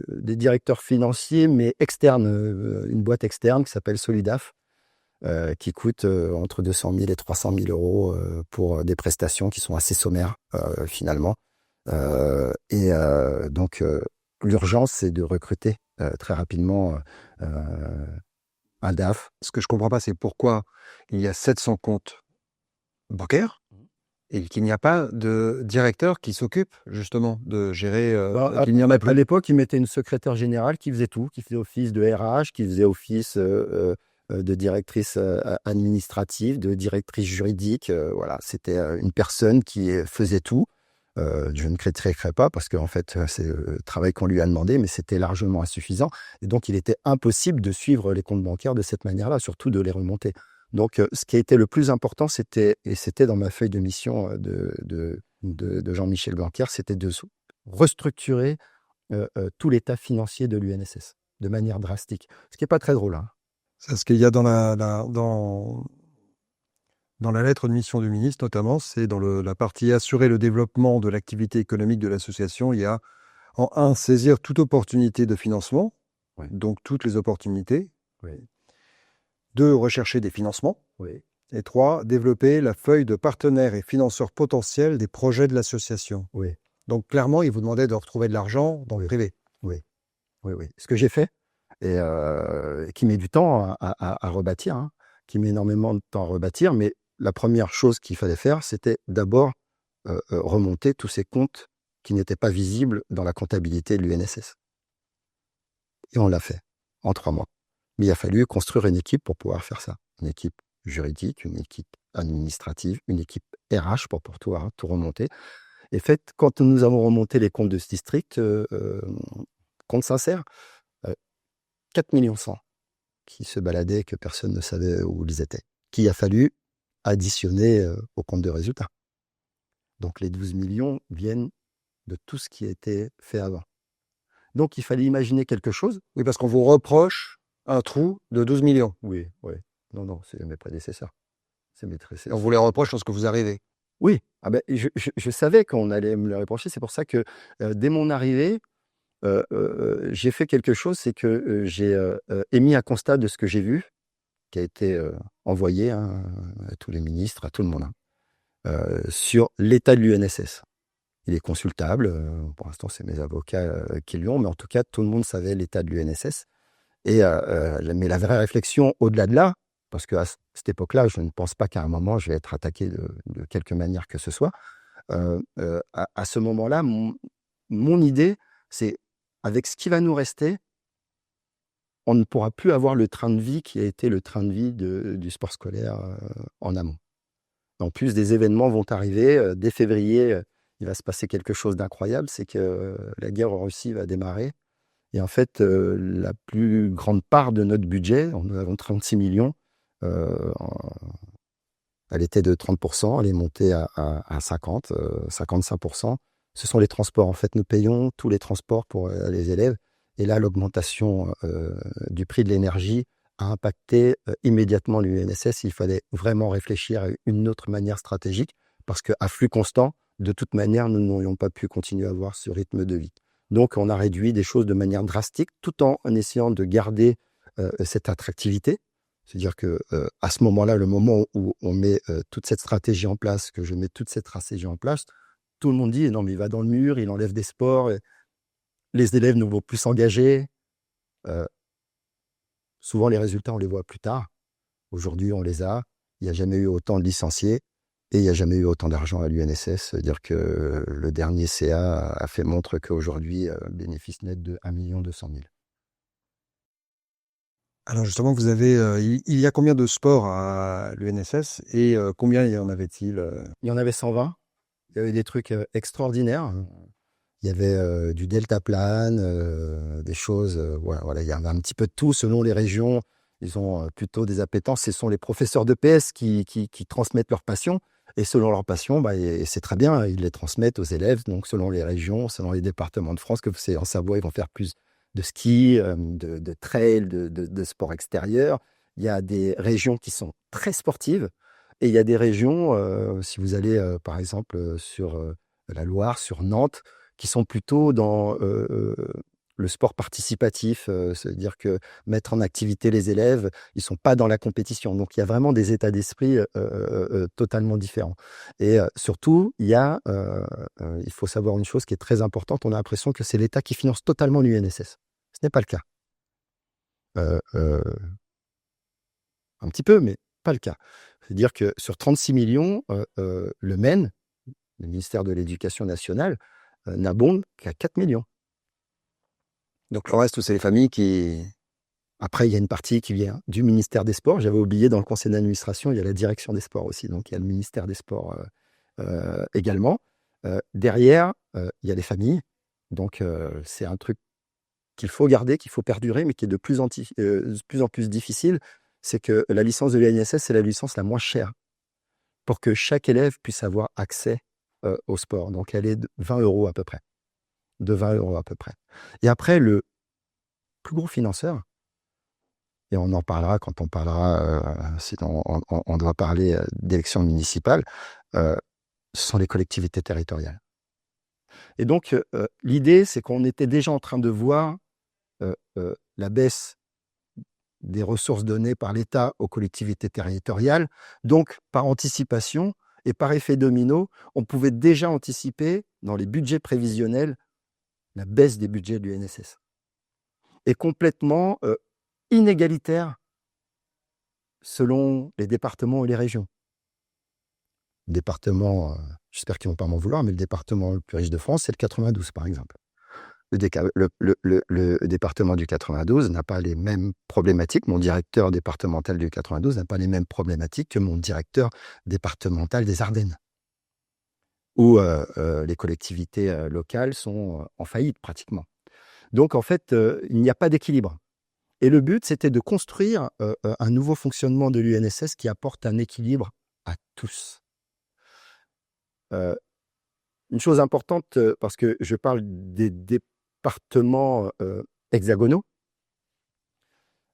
[SPEAKER 2] des directeurs financiers, mais externes, une boîte externe qui s'appelle Solidaf, qui coûte entre 200 000 et 300 000 euros pour des prestations qui sont assez sommaires, finalement. Donc, l'urgence, c'est de recruter très rapidement un DAF.
[SPEAKER 1] Ce que je ne comprends pas, c'est pourquoi il y a 700 comptes bancaires et qu'il n'y a pas de directeur qui s'occupe justement de gérer,
[SPEAKER 2] Bah,
[SPEAKER 1] qu'il n'y en a
[SPEAKER 2] à
[SPEAKER 1] plus.
[SPEAKER 2] l'époque, ils mettaient une secrétaire générale qui faisait tout, qui faisait office de RH, qui faisait office de directrice administrative, de directrice juridique. Voilà, c'était une personne qui faisait tout. Je ne critiquerai pas parce qu'en fait, c'est le travail qu'on lui a demandé, mais c'était largement insuffisant. Et donc, il était impossible de suivre les comptes bancaires de cette manière-là, surtout de les remonter. Donc, ce qui a été le plus important, c'était dans ma feuille de mission de Jean-Michel Blanquer, c'était de restructurer tout l'état financier de l'UNSS de manière drastique. Ce qui n'est pas très drôle, hein.
[SPEAKER 1] C'est ce qu'il y a dans dans la lettre de mission du ministre, notamment, c'est dans la partie assurer le développement de l'activité économique de l'association. Il y a en un, saisir toute opportunité de financement,
[SPEAKER 2] Oui.
[SPEAKER 1] donc toutes les opportunités.
[SPEAKER 2] Oui.
[SPEAKER 1] 2, rechercher des financements.
[SPEAKER 2] Oui.
[SPEAKER 1] Et 3, développer la feuille de partenaires et financeurs potentiels des projets de l'association.
[SPEAKER 2] Oui.
[SPEAKER 1] Donc clairement, il vous demandait de retrouver de l'argent dans le privé.
[SPEAKER 2] Oui. Oui. Oui. Ce que j'ai fait, et qui met du temps à rebâtir, hein, qui met énormément de temps à rebâtir, mais la première chose qu'il fallait faire, c'était d'abord remonter tous ces comptes qui n'étaient pas visibles dans la comptabilité de l'UNSS. Et on l'a fait en 3 mois. Mais il a fallu construire une équipe pour pouvoir faire ça. Une équipe juridique, une équipe administrative, une équipe RH pour pouvoir tout remonter. Et fait, quand nous avons remonté les comptes de ce district, compte sincère, 4 millions 100 qui se baladaient, que personne ne savait où ils étaient, qu'il a fallu additionner au compte de résultat. Donc les 12 millions viennent de tout ce qui a été fait avant. Donc il fallait imaginer quelque chose.
[SPEAKER 1] Oui, parce qu'on vous reproche un trou de 12 millions.
[SPEAKER 2] Oui, oui. Non, c'est mes prédécesseurs. C'est mes
[SPEAKER 1] Et on
[SPEAKER 2] prédécesseurs.
[SPEAKER 1] vous les reproche lorsque vous arrivez.
[SPEAKER 2] Oui, ah ben, je savais qu'on allait me le reprocher. C'est pour ça que dès mon arrivée, j'ai fait quelque chose, c'est que j'ai émis un constat de ce que j'ai vu, qui a été envoyé, hein, à tous les ministres, à tout le monde, hein, sur l'état de l'UNSS. Il est consultable. Pour l'instant, c'est mes avocats qui l'ont, mais en tout cas, tout le monde savait l'état de l'UNSS. Mais la vraie réflexion, au-delà de là, parce qu'à cette époque-là, je ne pense pas qu'à un moment, je vais être attaqué de quelque manière que ce soit. À ce moment-là, mon idée, c'est avec ce qui va nous rester, on ne pourra plus avoir le train de vie qui a été le train de vie du sport scolaire en amont. En plus, des événements vont arriver. Dès février, il va se passer quelque chose d'incroyable, c'est que la guerre en Russie va démarrer. Et en fait, la plus grande part de notre budget, nous avons 36 millions, elle était de 30%, elle est montée à 50, 55%. Ce sont les transports. En fait, nous payons tous les transports pour les élèves. Et là, l'augmentation du prix de l'énergie a impacté immédiatement l'UNSS. Il fallait vraiment réfléchir à une autre manière stratégique parce qu'à flux constant, de toute manière, nous n'aurions pas pu continuer à avoir ce rythme de vie. Donc, on a réduit des choses de manière drastique tout en essayant de garder cette attractivité. C'est-à-dire que à ce moment-là, le moment où on met toute cette stratégie en place, que je mets toute cette stratégie en place, tout le monde dit: «Non, mais il va dans le mur, il enlève des sports, les élèves ne vont plus s'engager». Souvent, les résultats, on les voit plus tard. Aujourd'hui, on les a. Il n'y a jamais eu autant de licenciés et il n'y a jamais eu autant d'argent à l'UNSS. C'est-à-dire que le dernier CA a fait montre qu'aujourd'hui, bénéfice net de 1 200 000.
[SPEAKER 1] Alors justement, vous avez, il y a combien de sports à l'UNSS et combien y en avait-il
[SPEAKER 2] Il y en avait 120. Il y avait des trucs extraordinaires. Il y avait du deltaplane, des choses, voilà, il y avait un petit peu de tout selon les régions. Ils ont plutôt des appétences. Ce sont les professeurs d'EPS qui transmettent leur passion. Et selon leur passion, bah, et c'est très bien, ils les transmettent aux élèves. Donc selon les régions, selon les départements de France, que c'est en Savoie, ils vont faire plus de ski, de trail, de sport extérieur. Il y a des régions qui sont très sportives. Et il y a des régions, si vous allez par exemple sur la Loire, sur Nantes, qui sont plutôt dans le sport participatif, c'est-à-dire que mettre en activité les élèves, ils sont pas dans la compétition. Donc il y a vraiment des états d'esprit totalement différents. Et surtout, il faut savoir une chose qui est très importante, on a l'impression que c'est l'État qui finance totalement l'UNSS. Ce n'est pas le cas. Un petit peu, mais pas le cas. C'est-à-dire que sur 36 millions, le MEN, le ministère de l'Éducation nationale, n'abonde qu'à 4 millions.
[SPEAKER 1] Donc le reste, c'est les familles qui...
[SPEAKER 2] Après, il y a une partie qui vient du ministère des Sports. J'avais oublié, dans le conseil d'administration, il y a la direction des sports aussi. Donc, il y a le ministère des Sports également. Derrière, il y a les familles. Donc, c'est un truc qu'il faut garder, qu'il faut perdurer, mais qui est de plus en plus difficile. C'est que la licence de l'UNSS, c'est la licence la moins chère pour que chaque élève puisse avoir accès au sport. Donc, elle est de 20 € à peu près. De 20 € à peu près. Et après, le plus gros financeur, et on en parlera quand on parlera, si on doit parler d'élections municipales, ce sont les collectivités territoriales. Et donc, l'idée, c'est qu'on était déjà en train de voir la baisse des ressources données par l'État aux collectivités territoriales. Donc, par anticipation et par effet domino, on pouvait déjà anticiper dans les budgets prévisionnels la baisse des budgets de l'UNSS. Et complètement inégalitaire selon les départements et les régions. Le département, j'espère qu'ils ne vont pas m'en vouloir, mais le département le plus riche de France, c'est le 92, par exemple. Le département du 92 n'a pas les mêmes problématiques. Mon directeur départemental du 92 n'a pas les mêmes problématiques que mon directeur départemental des Ardennes, où les collectivités locales sont en faillite pratiquement. Donc, en fait, il n'y a pas d'équilibre. Et le but, c'était de construire un nouveau fonctionnement de l'UNSS qui apporte un équilibre à tous. Une chose importante, parce que je parle des départements hexagonaux,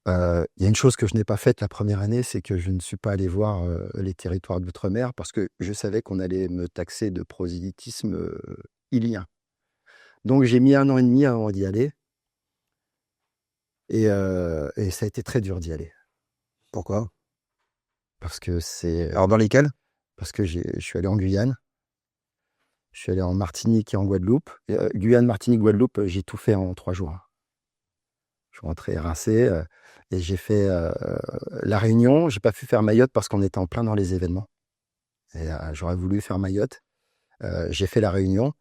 [SPEAKER 2] il y a une chose que je n'ai pas faite la première année, c'est que je ne suis pas allé voir les territoires d'outre-mer parce que je savais qu'on allait me taxer de prosélytisme ilien. Donc j'ai mis 1 an et demi avant d'y aller. Et ça a été très dur d'y aller.
[SPEAKER 1] Pourquoi?
[SPEAKER 2] Parce que c'est...
[SPEAKER 1] Alors dans lesquels?
[SPEAKER 2] Parce que je suis allé en Guyane, je suis allé en Martinique et en Guadeloupe. Guyane, Martinique, Guadeloupe, j'ai tout fait en 3 jours. Je suis rentré rincé et j'ai fait La Réunion. J'ai pas pu faire Mayotte parce qu'on était en plein dans les événements. Et j'aurais voulu faire Mayotte. J'ai fait La Réunion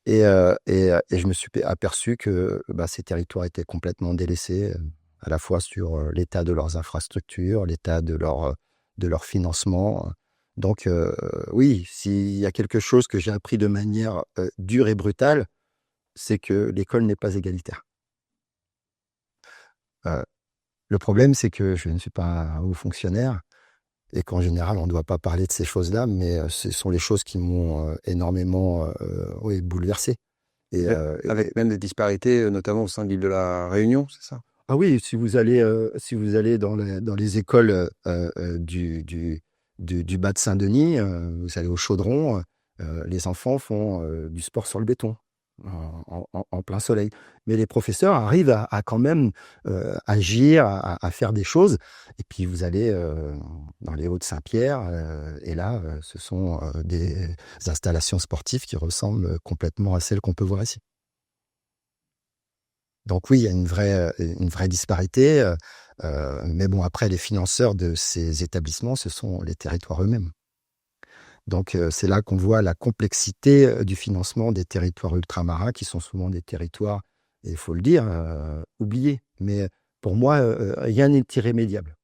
[SPEAKER 2] et je me suis aperçu que ces territoires étaient complètement délaissés, à la fois sur l'état de leurs infrastructures, l'état de leur financement. Donc oui, s'il y a quelque chose que j'ai appris de manière dure et brutale, c'est que l'école n'est pas égalitaire. Le problème, c'est que je ne suis pas un haut fonctionnaire et qu'en général, on ne doit pas parler de ces choses-là, mais ce sont les choses qui m'ont énormément bouleversé. Et,
[SPEAKER 1] Avec même des disparités, notamment au sein de l'île de la Réunion, c'est ça?
[SPEAKER 2] Ah oui, si vous allez dans les écoles du bas de Saint-Denis, vous allez au Chaudron, les enfants font du sport sur le béton, en plein soleil. Mais les professeurs arrivent à quand même agir, à faire des choses. Et puis vous allez dans les Hauts-de-Saint-Pierre, et là, ce sont des installations sportives qui ressemblent complètement à celles qu'on peut voir ici. Donc oui, il y a une vraie disparité, mais bon, après, les financeurs de ces établissements, ce sont les territoires eux-mêmes. Donc c'est là qu'on voit la complexité du financement des territoires ultramarins, qui sont souvent des territoires, et il faut le dire, oubliés. Mais pour moi, rien n'est irrémédiable.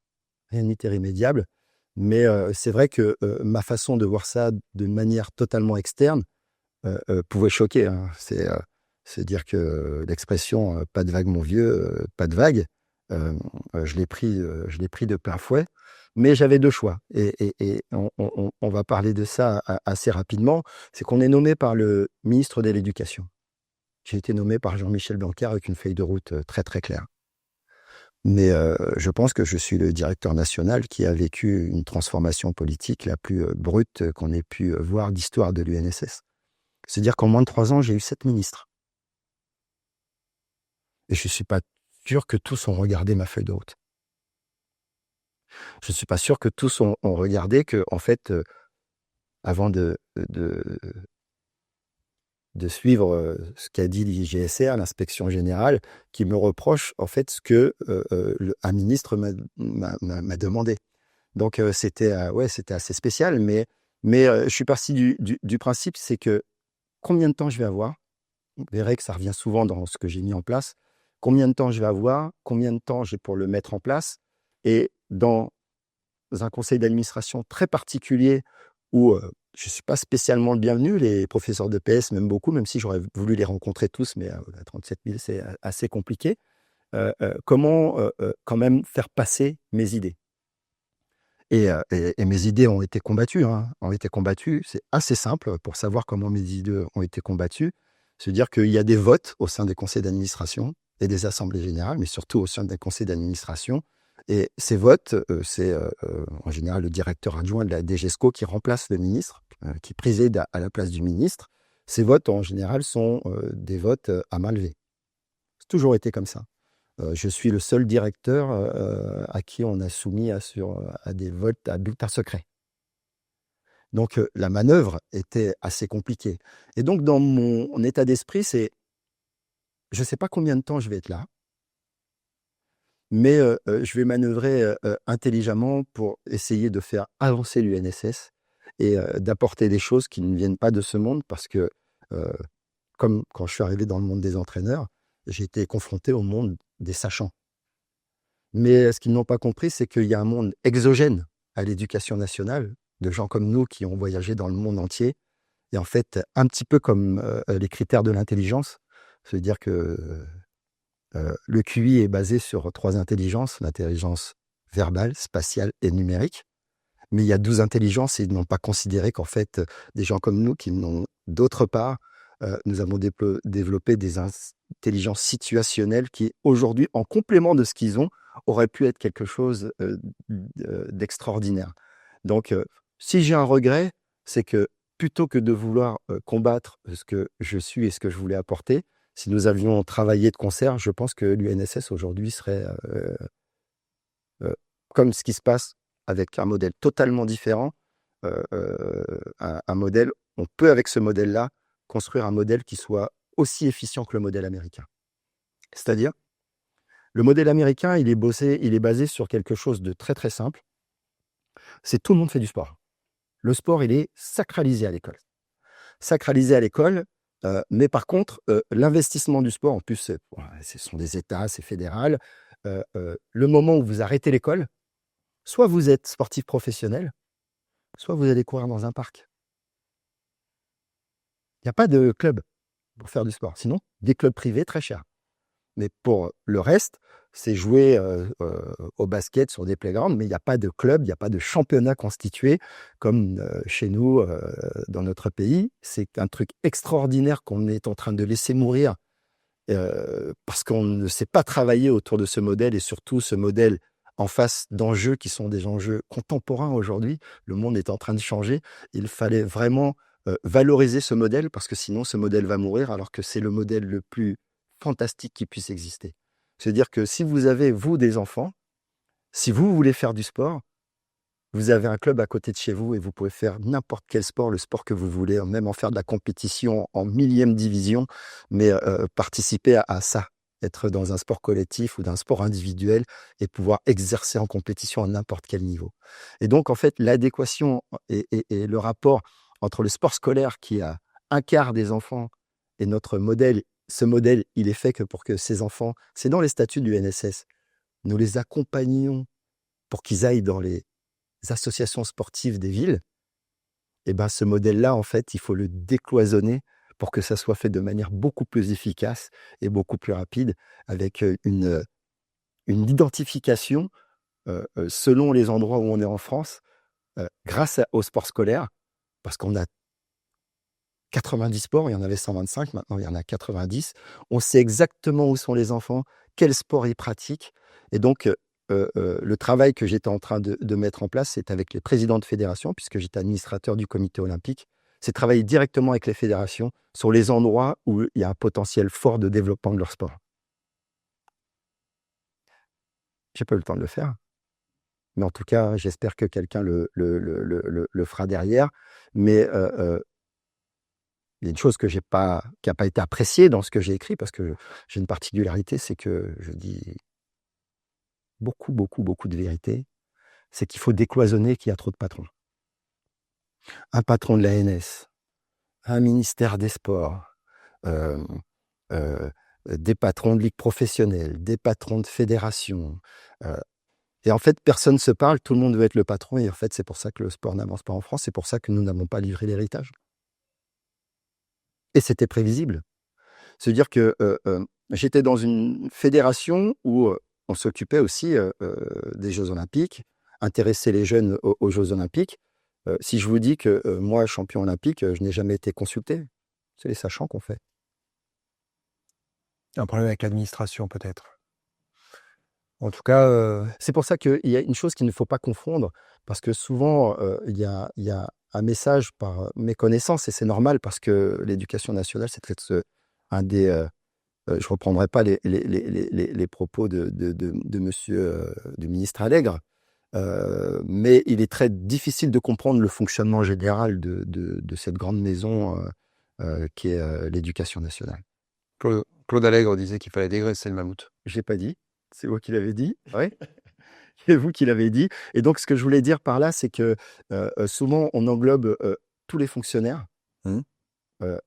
[SPEAKER 2] Rien n'est irrémédiable. Mais c'est vrai que ma façon de voir ça d'une manière totalement externe pouvait choquer, hein. C'est dire que l'expression pas de vague, mon vieux, pas de vague, je l'ai pris de plein fouet, mais j'avais 2 choix. Et on va parler de ça assez rapidement. C'est qu'on est nommé par le ministre de l'Éducation. J'ai été nommé par Jean-Michel Blanquer avec une feuille de route très très claire. Mais je pense que je suis le directeur national qui a vécu une transformation politique la plus brute qu'on ait pu voir d'histoire de l'UNSS. C'est-à-dire qu'en moins de 3 ans, j'ai eu 7 ministres. Et je ne suis pas sûr que tous ont regardé ma feuille de route. Je ne suis pas sûr que tous ont regardé que, en fait, avant de suivre ce qu'a dit l'IGSR, l'inspection générale, qui me reproche en fait ce que un ministre m'a demandé. Donc, c'était assez spécial, mais je suis parti du principe, c'est que combien de temps je vais avoir? Vous verrez que ça revient souvent dans ce que j'ai mis en place. Combien de temps je vais avoir? Combien de temps j'ai pour le mettre en place? Et dans un conseil d'administration très particulier où je ne suis pas spécialement le bienvenu, les professeurs de PS m'aiment beaucoup, même si j'aurais voulu les rencontrer tous, mais à 37 000, c'est assez compliqué. Comment quand même faire passer mes idées? Et mes idées ont été combattues, hein, ont été combattues. C'est assez simple pour savoir comment mes idées ont été combattues. C'est-à-dire qu'il y a des votes au sein des conseils d'administration et des assemblées générales, mais surtout au sein des conseils d'administration. Et ces votes, c'est en général le directeur adjoint de la DGESCO qui remplace le ministre, qui préside à la place du ministre. Ces votes, en général, sont des votes à main levée. C'est toujours été comme ça. Je suis le seul directeur à qui on a soumis à des votes à bulletin secret. Donc la manœuvre était assez compliquée. Et donc dans mon état d'esprit, c'est je ne sais pas combien de temps je vais être là, mais je vais manœuvrer intelligemment pour essayer de faire avancer l'UNSS et d'apporter des choses qui ne viennent pas de ce monde parce que, euh, comme quand je suis arrivé dans le monde des entraîneurs, j'ai été confronté au monde des sachants. Mais ce qu'ils n'ont pas compris, c'est qu'il y a un monde exogène à l'éducation nationale, de gens comme nous qui ont voyagé dans le monde entier. Et en fait, un petit peu comme les critères de l'intelligence, c'est-à-dire que le QI est basé sur 3 intelligences, l'intelligence verbale, spatiale et numérique. Mais il y a 12 intelligences et ils n'ont pas considéré qu'en fait, des gens comme nous qui n'ont d'autre part, nous avons développé des intelligences situationnelles qui, aujourd'hui, en complément de ce qu'ils ont, auraient pu être quelque chose d'extraordinaire. Donc, si j'ai un regret, c'est que plutôt que de vouloir combattre ce que je suis et ce que je voulais apporter, si nous avions travaillé de concert, je pense que l'UNSS aujourd'hui serait comme ce qui se passe avec un modèle totalement différent, un modèle, on peut avec ce modèle-là construire un modèle qui soit aussi efficient que le modèle américain. C'est-à-dire, le modèle américain, il est basé sur quelque chose de très très simple, c'est tout le monde fait du sport. Le sport, il est sacralisé à l'école. Sacralisé à l'école, mais par contre, l'investissement du sport, en plus, ce sont des États, c'est fédéral, le moment où vous arrêtez l'école, soit vous êtes sportif professionnel, soit vous allez courir dans un parc. Il n'y a pas de club pour faire du sport. Sinon, des clubs privés très chers. Mais pour le reste, c'est jouer au basket sur des playgrounds, mais il n'y a pas de club, il n'y a pas de championnat constitué comme chez nous, dans notre pays. C'est un truc extraordinaire qu'on est en train de laisser mourir parce qu'on ne sait pas travailler autour de ce modèle et surtout ce modèle en face d'enjeux qui sont des enjeux contemporains aujourd'hui. Le monde est en train de changer. Il fallait vraiment valoriser ce modèle parce que sinon ce modèle va mourir alors que c'est le modèle le plus fantastique qui puisse exister. C'est-à-dire que si vous avez, vous, des enfants, si vous voulez faire du sport, vous avez un club à côté de chez vous et vous pouvez faire n'importe quel sport, le sport que vous voulez, même en faire de la compétition en millième division, mais participer à ça, être dans un sport collectif ou d'un sport individuel et pouvoir exercer en compétition à n'importe quel niveau. Et donc, en fait, l'adéquation et le rapport entre le sport scolaire qui a un quart des enfants et notre modèle, ce modèle, il est fait que pour que ces enfants, c'est dans les statuts du NSS, nous les accompagnons pour qu'ils aillent dans les associations sportives des villes, et ben ce modèle-là, en fait, il faut le décloisonner pour que ça soit fait de manière beaucoup plus efficace et beaucoup plus rapide, avec une identification selon les endroits où on est en France, grâce au sport scolaire, parce qu'on a 90 sports, il y en avait 125, maintenant il y en a 90. On sait exactement où sont les enfants, quel sport ils pratiquent. Et donc, le travail que j'étais en train de mettre en place, c'est avec les présidents de fédérations, puisque j'étais administrateur du comité olympique, c'est travailler directement avec les fédérations sur les endroits où il y a un potentiel fort de développement de leur sport. J'ai pas eu le temps de le faire, mais en tout cas, j'espère que quelqu'un le fera derrière. Mais il y a une chose qui n'a pas été appréciée dans ce que j'ai écrit, parce que j'ai une particularité, c'est que je dis beaucoup, beaucoup, beaucoup de vérité. c'est qu'il faut décloisonner qu'il y a trop de patrons. Un patron de l'ANS, un ministère des Sports, euh, euh, des patrons de ligues professionnelles, des patrons de fédérations. Et en fait, personne ne se parle, tout le monde veut être le patron. Et en fait, c'est pour ça que le sport n'avance pas en France. C'est pour ça que nous n'avons pas livré l'héritage. Et c'était prévisible. C'est-à-dire que j'étais dans une fédération où on s'occupait aussi des Jeux Olympiques, intéresser les jeunes aux Jeux Olympiques. Si je vous dis que moi, champion olympique, je n'ai jamais été consulté, c'est les sachants qu'on fait.
[SPEAKER 1] Un problème avec l'administration, peut-être. En tout cas,
[SPEAKER 2] C'est pour ça qu'il y a une chose qu'il ne faut pas confondre, parce que souvent, il y a un message par méconnaissance, et c'est normal, parce que l'éducation nationale, c'est peut-être un des... je ne reprendrai pas les propos de monsieur, du ministre Allègre, mais il est très difficile de comprendre le fonctionnement général de cette grande maison qui est l'éducation nationale.
[SPEAKER 1] Claude Allègre disait qu'il fallait dégraisser le mammouth.
[SPEAKER 2] Je l'ai pas dit, c'est vous qui l'avez dit. Oui, c'est vous qui l'avez dit. Et donc, ce que je voulais dire par là, c'est que souvent, on englobe tous les fonctionnaires,
[SPEAKER 1] Mmh.
[SPEAKER 2] et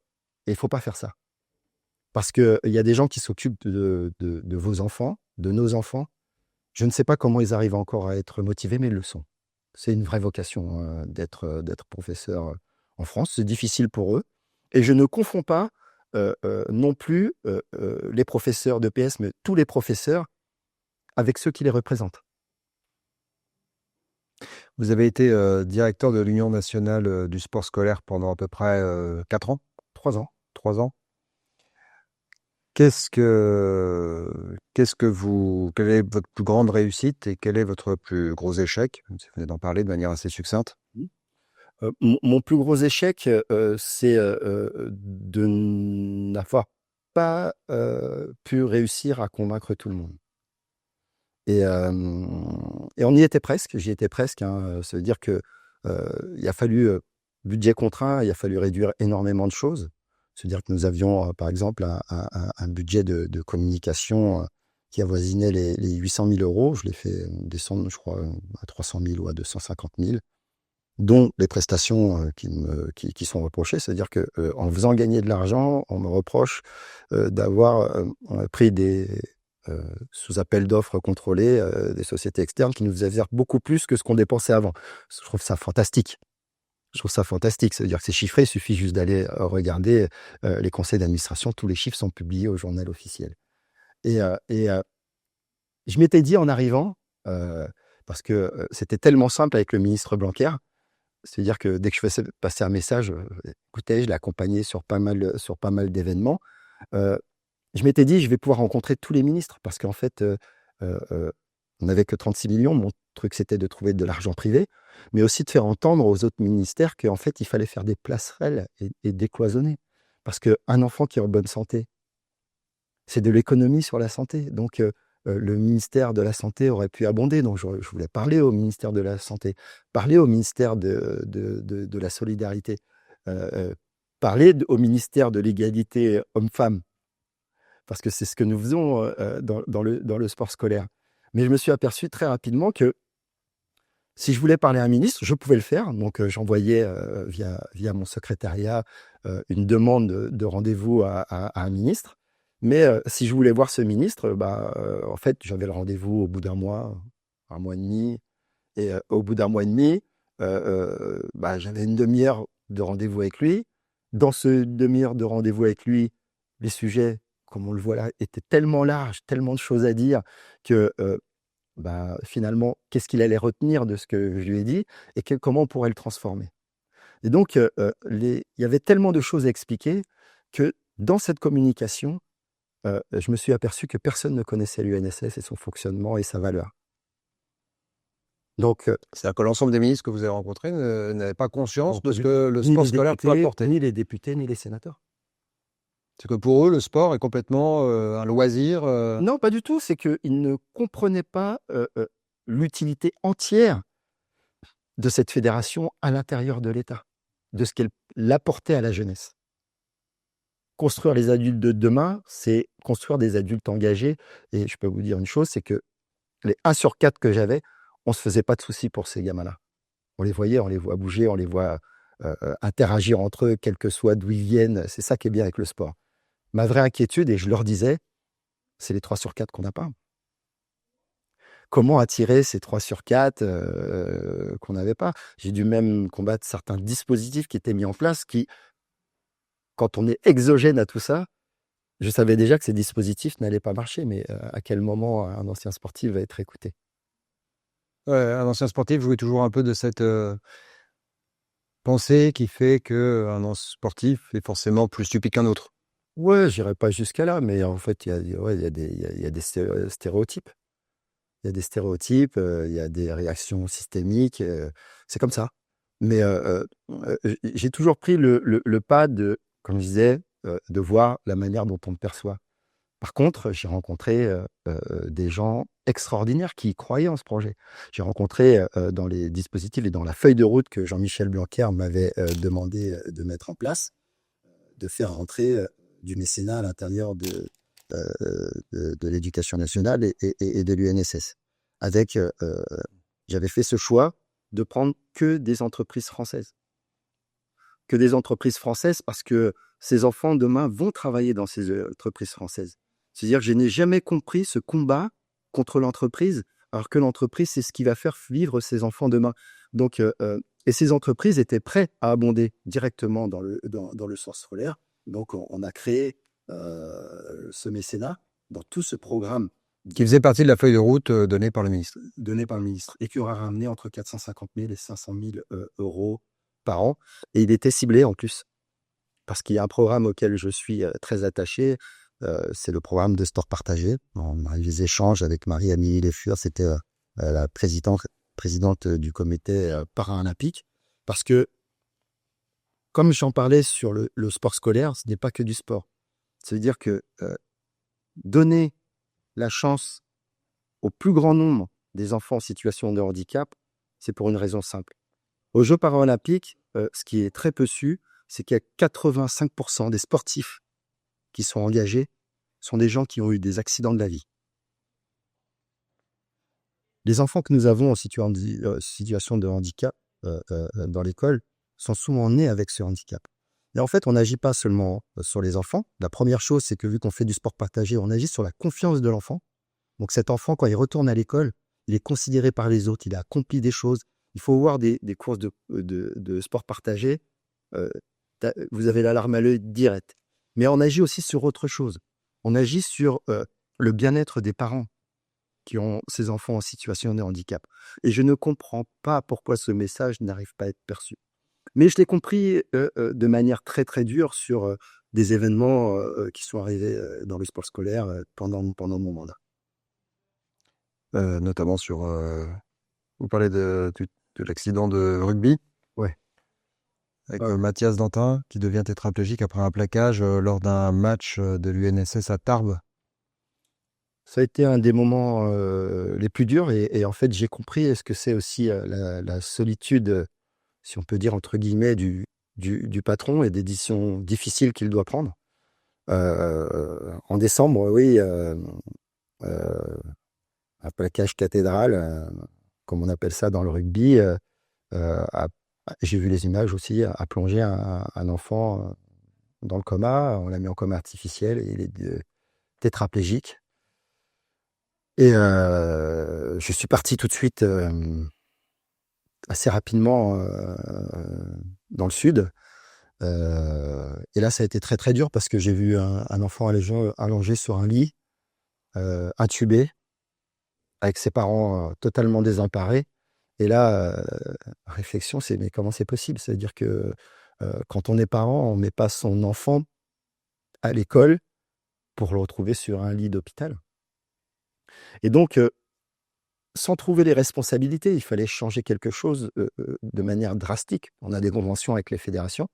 [SPEAKER 2] il ne faut pas faire ça. Parce qu'il y a des gens qui s'occupent de vos enfants, de nos enfants. Je ne sais pas comment ils arrivent encore à être motivés, mais ils le sont. C'est une vraie vocation d'être professeur en France. C'est difficile pour eux. Et je ne confonds pas non plus les professeurs de PS, mais tous les professeurs avec ceux qui les représentent.
[SPEAKER 1] Vous avez été directeur de l'Union nationale du sport scolaire pendant à peu près 4 ans,
[SPEAKER 2] 3 ans.
[SPEAKER 1] 3 ans. Quelle est votre plus grande réussite et quel est votre plus gros échec? Vous venez d'en parler de manière assez succincte.
[SPEAKER 2] Mon plus gros échec, c'est de n'avoir pas pu réussir à convaincre tout le monde. Et on y était presque, j'y étais presque. Ça veut dire qu'il a fallu, budget contraint, il a fallu réduire énormément de choses. C'est-à-dire que nous avions, par exemple, un budget de communication qui avoisinait les 800 000 euros. Je l'ai fait descendre, je crois, à 300 000 ou à 250 000. Dont les prestations qui sont reprochées. C'est-à-dire qu'en faisant gagner de l'argent, on me reproche d'avoir pris sous appel d'offres contrôlés, des sociétés externes qui nous faisaient faire beaucoup plus que ce qu'on dépensait avant. Je trouve ça fantastique. C'est-à-dire que c'est chiffré, il suffit juste d'aller regarder les conseils d'administration. Tous les chiffres sont publiés au journal officiel. Et je m'étais dit en arrivant, parce que c'était tellement simple avec le ministre Blanquer, c'est-à-dire que dès que je faisais passer un message, écoutez, je l'ai accompagné sur pas mal d'événements. Je m'étais dit, je vais pouvoir rencontrer tous les ministres parce qu'en fait, on n'avait que 36 millions. Mon truc, c'était de trouver de l'argent privé, mais aussi de faire entendre aux autres ministères qu'en fait, il fallait faire des passerelles et décloisonner. Parce qu'un enfant qui est en bonne santé, c'est de l'économie sur la santé. Donc, le ministère de la Santé aurait pu abonder. Donc, je voulais parler au ministère de la Santé, parler au ministère de la Solidarité, parler au ministère de l'égalité homme-femme, parce que c'est ce que nous faisons dans le sport scolaire. Mais je me suis aperçu très rapidement que si je voulais parler à un ministre, je pouvais le faire. Donc, j'envoyais via mon secrétariat une demande de rendez-vous à un ministre. Mais si je voulais voir ce ministre, en fait, j'avais le rendez-vous au bout d'un mois et demi. Et au bout d'un mois et demi, j'avais une demi-heure de rendez-vous avec lui. Dans ce demi-heure de rendez-vous avec lui, les sujets, comme on le voit là, étaient tellement larges, tellement de choses à dire que finalement, qu'est-ce qu'il allait retenir de ce que je lui ai dit et comment on pourrait le transformer. Et donc, il y avait tellement de choses à expliquer que dans cette communication, je me suis aperçu que personne ne connaissait l'UNSS et son fonctionnement et sa valeur. Donc,
[SPEAKER 1] C'est-à-dire que l'ensemble des ministres que vous avez rencontrés n'avaient pas conscience de ce que le
[SPEAKER 2] ni
[SPEAKER 1] sport
[SPEAKER 2] les
[SPEAKER 1] scolaire peut
[SPEAKER 2] députés,
[SPEAKER 1] apporter.
[SPEAKER 2] ni les députés, ni les sénateurs.
[SPEAKER 1] C'est que pour eux, le sport est complètement un loisir.
[SPEAKER 2] Non, pas du tout. C'est qu'ils ne comprenaient pas l'utilité entière de cette fédération à l'intérieur de l'État, de ce qu'elle apportait à la jeunesse. Construire les adultes de demain, c'est construire des adultes engagés. Et je peux vous dire une chose, c'est que les 1 sur 4 que j'avais on se faisait pas de soucis pour ces gamins-là. On les voit bouger, on les voit interagir entre eux, quel que soit d'où ils viennent. C'est ça qui est bien avec le sport. Ma vraie inquiétude, et je leur disais, c'est les 3 sur 4 qu'on n'a pas. Comment attirer ces 3 sur 4 qu'on n'avait pas? J'ai dû même combattre certains dispositifs qui étaient mis en place qui, quand on est exogène à tout ça, je savais déjà que ces dispositifs n'allaient pas marcher, mais à quel moment un ancien sportif va être écouté?
[SPEAKER 1] Ouais, un ancien sportif jouait toujours un peu de cette pensée qui fait qu'un ancien sportif est forcément plus stupide qu'un autre.
[SPEAKER 2] Ouais, j'irai pas jusqu'à là, mais en fait, il y a des stéréotypes. Il y a des stéréotypes, il y a des réactions systémiques, c'est comme ça. Mais j'ai toujours pris le pas de, comme je disais, de voir la manière dont on me perçoit. Par contre, j'ai rencontré des gens extraordinaires qui croyaient en ce projet. J'ai rencontré dans les dispositifs et dans la feuille de route que Jean-Michel Blanquer m'avait demandé de mettre en place, de faire rentrer du mécénat à l'intérieur de l'éducation nationale et de l'UNSS. J'avais fait ce choix de prendre que des entreprises françaises. Que des entreprises françaises parce que ces enfants demain vont travailler dans ces entreprises françaises. C'est-à-dire que je n'ai jamais compris ce combat contre l'entreprise, alors que l'entreprise, c'est ce qui va faire vivre ces enfants demain. Donc, et ces entreprises étaient prêtes à abonder directement dans le sens scolaire. Donc, on a créé ce mécénat dans tout ce programme
[SPEAKER 1] Qui faisait partie de la feuille de route donnée par le ministre.
[SPEAKER 2] donné par le ministre et qui aura ramené entre 450 000 et 500 000 euros par an. Et il était ciblé en plus, parce qu'il y a un programme auquel je suis très attaché, c'est le programme de sport partagé. On a eu des échanges avec Marie-Amélie Lefur, c'était la présidente du comité paralympique, parce que, comme j'en parlais sur le sport scolaire, ce n'est pas que du sport. Ça veut dire que donner la chance au plus grand nombre des enfants en situation de handicap, c'est pour une raison simple. Aux Jeux paralympiques, ce qui est très peu su, c'est qu'il y a 85% des sportifs qui sont engagés sont des gens qui ont eu des accidents de la vie. Les enfants que nous avons en situation de handicap dans l'école sont souvent nés avec ce handicap. Et en fait, on n'agit pas seulement sur les enfants. La première chose, c'est que vu qu'on fait du sport partagé, on agit sur la confiance de l'enfant. Donc cet enfant, quand il retourne à l'école, il est considéré par les autres, il a accompli des choses. Il faut voir des courses de sport partagé. Vous avez la larme à l'œil direct. Mais on agit aussi sur autre chose. On agit sur le bien-être des parents qui ont ces enfants en situation de handicap. Et je ne comprends pas pourquoi ce message n'arrive pas à être perçu. Mais je l'ai compris de manière très très dure sur des événements qui sont arrivés dans le sport scolaire pendant mon mandat.
[SPEAKER 1] Notamment sur... vous parlez de l'accident de rugby
[SPEAKER 2] Ouais.
[SPEAKER 1] avec Mathias Dantin qui devient tétraplégique après un plaquage lors d'un match de l'UNSS à Tarbes.
[SPEAKER 2] Ça a été un des moments les plus durs et en fait j'ai compris ce que c'est aussi la solitude, si on peut dire entre guillemets, du patron et des décisions difficiles qu'il doit prendre. En décembre, oui, un plaquage cathédral, comme on appelle ça dans le rugby, j'ai vu les images aussi, a plongé un enfant dans le coma, on l'a mis en coma artificiel et il est tétraplégique. Et je suis parti tout de suite assez rapidement dans le sud. Et là, ça a été très très dur parce que j'ai vu un enfant allongé sur un lit, intubé, avec ses parents totalement désemparés. Et là, réflexion, c'est mais comment c'est possible? C'est-à-dire que quand on est parent, on ne met pas son enfant à l'école pour le retrouver sur un lit d'hôpital. Et donc, sans trouver les responsabilités, il fallait changer quelque chose de manière drastique. On a des conventions avec les fédérations.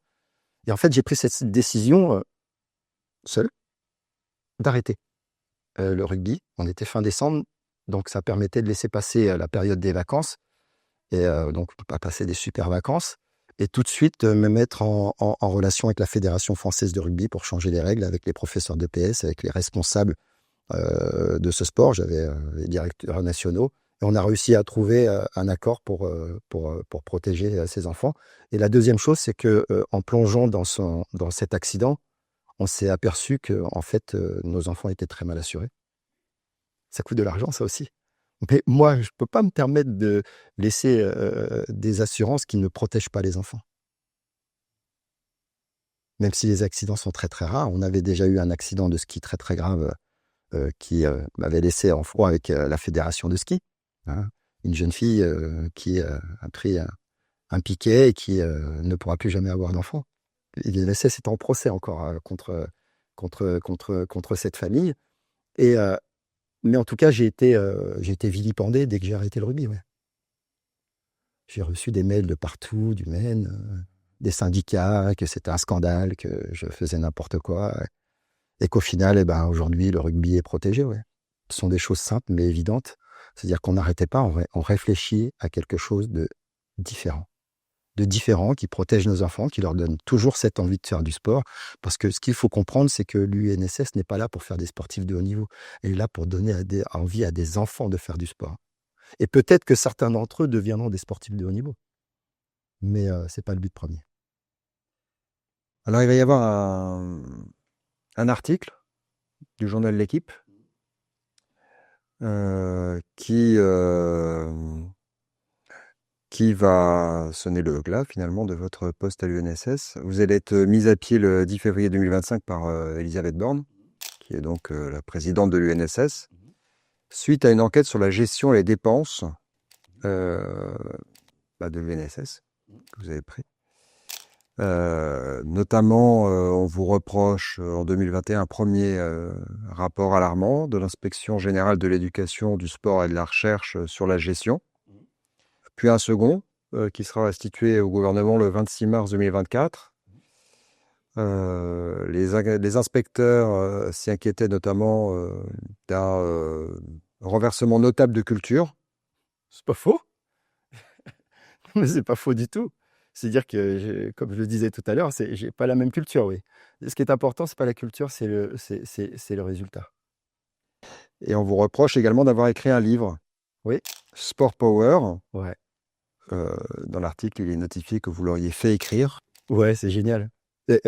[SPEAKER 2] Et en fait, j'ai pris cette décision seul d'arrêter le rugby. On était fin décembre, donc ça permettait de laisser passer la période des vacances. Et donc, on peut pas passer des super vacances. Et tout de suite, me mettre en relation avec la Fédération française de rugby pour changer les règles avec les professeurs de PS, avec les responsables de ce sport. J'avais les directeurs nationaux. Et on a réussi à trouver un accord pour protéger ses enfants. Et la deuxième chose, c'est que en plongeant dans cet accident, on s'est aperçu que en fait, nos enfants étaient très mal assurés. Ça coûte de l'argent, ça aussi. Mais moi, je ne peux pas me permettre de laisser des assurances qui ne protègent pas les enfants. Même si les accidents sont très très rares. On avait déjà eu un accident de ski très très grave qui m'avait laissé en froid avec la fédération de ski. Hein. Une jeune fille qui a pris un piquet et qui ne pourra plus jamais avoir d'enfant. L'INSS est en procès encore contre cette famille. Et, mais en tout cas, j'ai été vilipendé dès que j'ai arrêté le rugby. Ouais. J'ai reçu des mails de partout, du Maine, des syndicats, que c'était un scandale, que je faisais n'importe quoi. Et qu'au final, aujourd'hui, le rugby est protégé. Ouais. Ce sont des choses simples mais évidentes. C'est-à-dire qu'on n'arrêtait pas, on réfléchit à quelque chose de différent. De différent, qui protège nos enfants, qui leur donne toujours cette envie de faire du sport. Parce que ce qu'il faut comprendre, c'est que l'UNSS n'est pas là pour faire des sportifs de haut niveau. Elle est là pour donner envie à des enfants de faire du sport. Et peut-être que certains d'entre eux deviendront des sportifs de haut niveau. Mais ce n'est pas le but premier.
[SPEAKER 1] Alors, il va y avoir un article du journal L'Équipe qui va sonner le glas finalement de votre poste à l'UNSS. Vous allez être mis à pied le 10 février 2025 par Elisabeth Borne, qui est donc la présidente de l'UNSS, suite à une enquête sur la gestion et les dépenses de l'UNSS que vous avez pris. Notamment, on vous reproche en 2021 un premier rapport alarmant de l'Inspection générale de l'éducation, du sport et de la recherche sur la gestion. Puis un second qui sera restitué au gouvernement le 26 mars 2024. Les inspecteurs s'y inquiétaient notamment d'un renversement notable de culture.
[SPEAKER 2] C'est pas faux. Mais c'est pas faux du tout. C'est-à-dire que, comme je le disais tout à l'heure, j'ai pas la même culture, oui. Ce qui est important, c'est pas la culture, c'est le résultat.
[SPEAKER 1] Et on vous reproche également d'avoir écrit un livre.
[SPEAKER 2] Oui.
[SPEAKER 1] Sport Power.
[SPEAKER 2] Ouais.
[SPEAKER 1] Dans l'article, il est notifié que vous l'auriez fait écrire.
[SPEAKER 2] Ouais, c'est génial.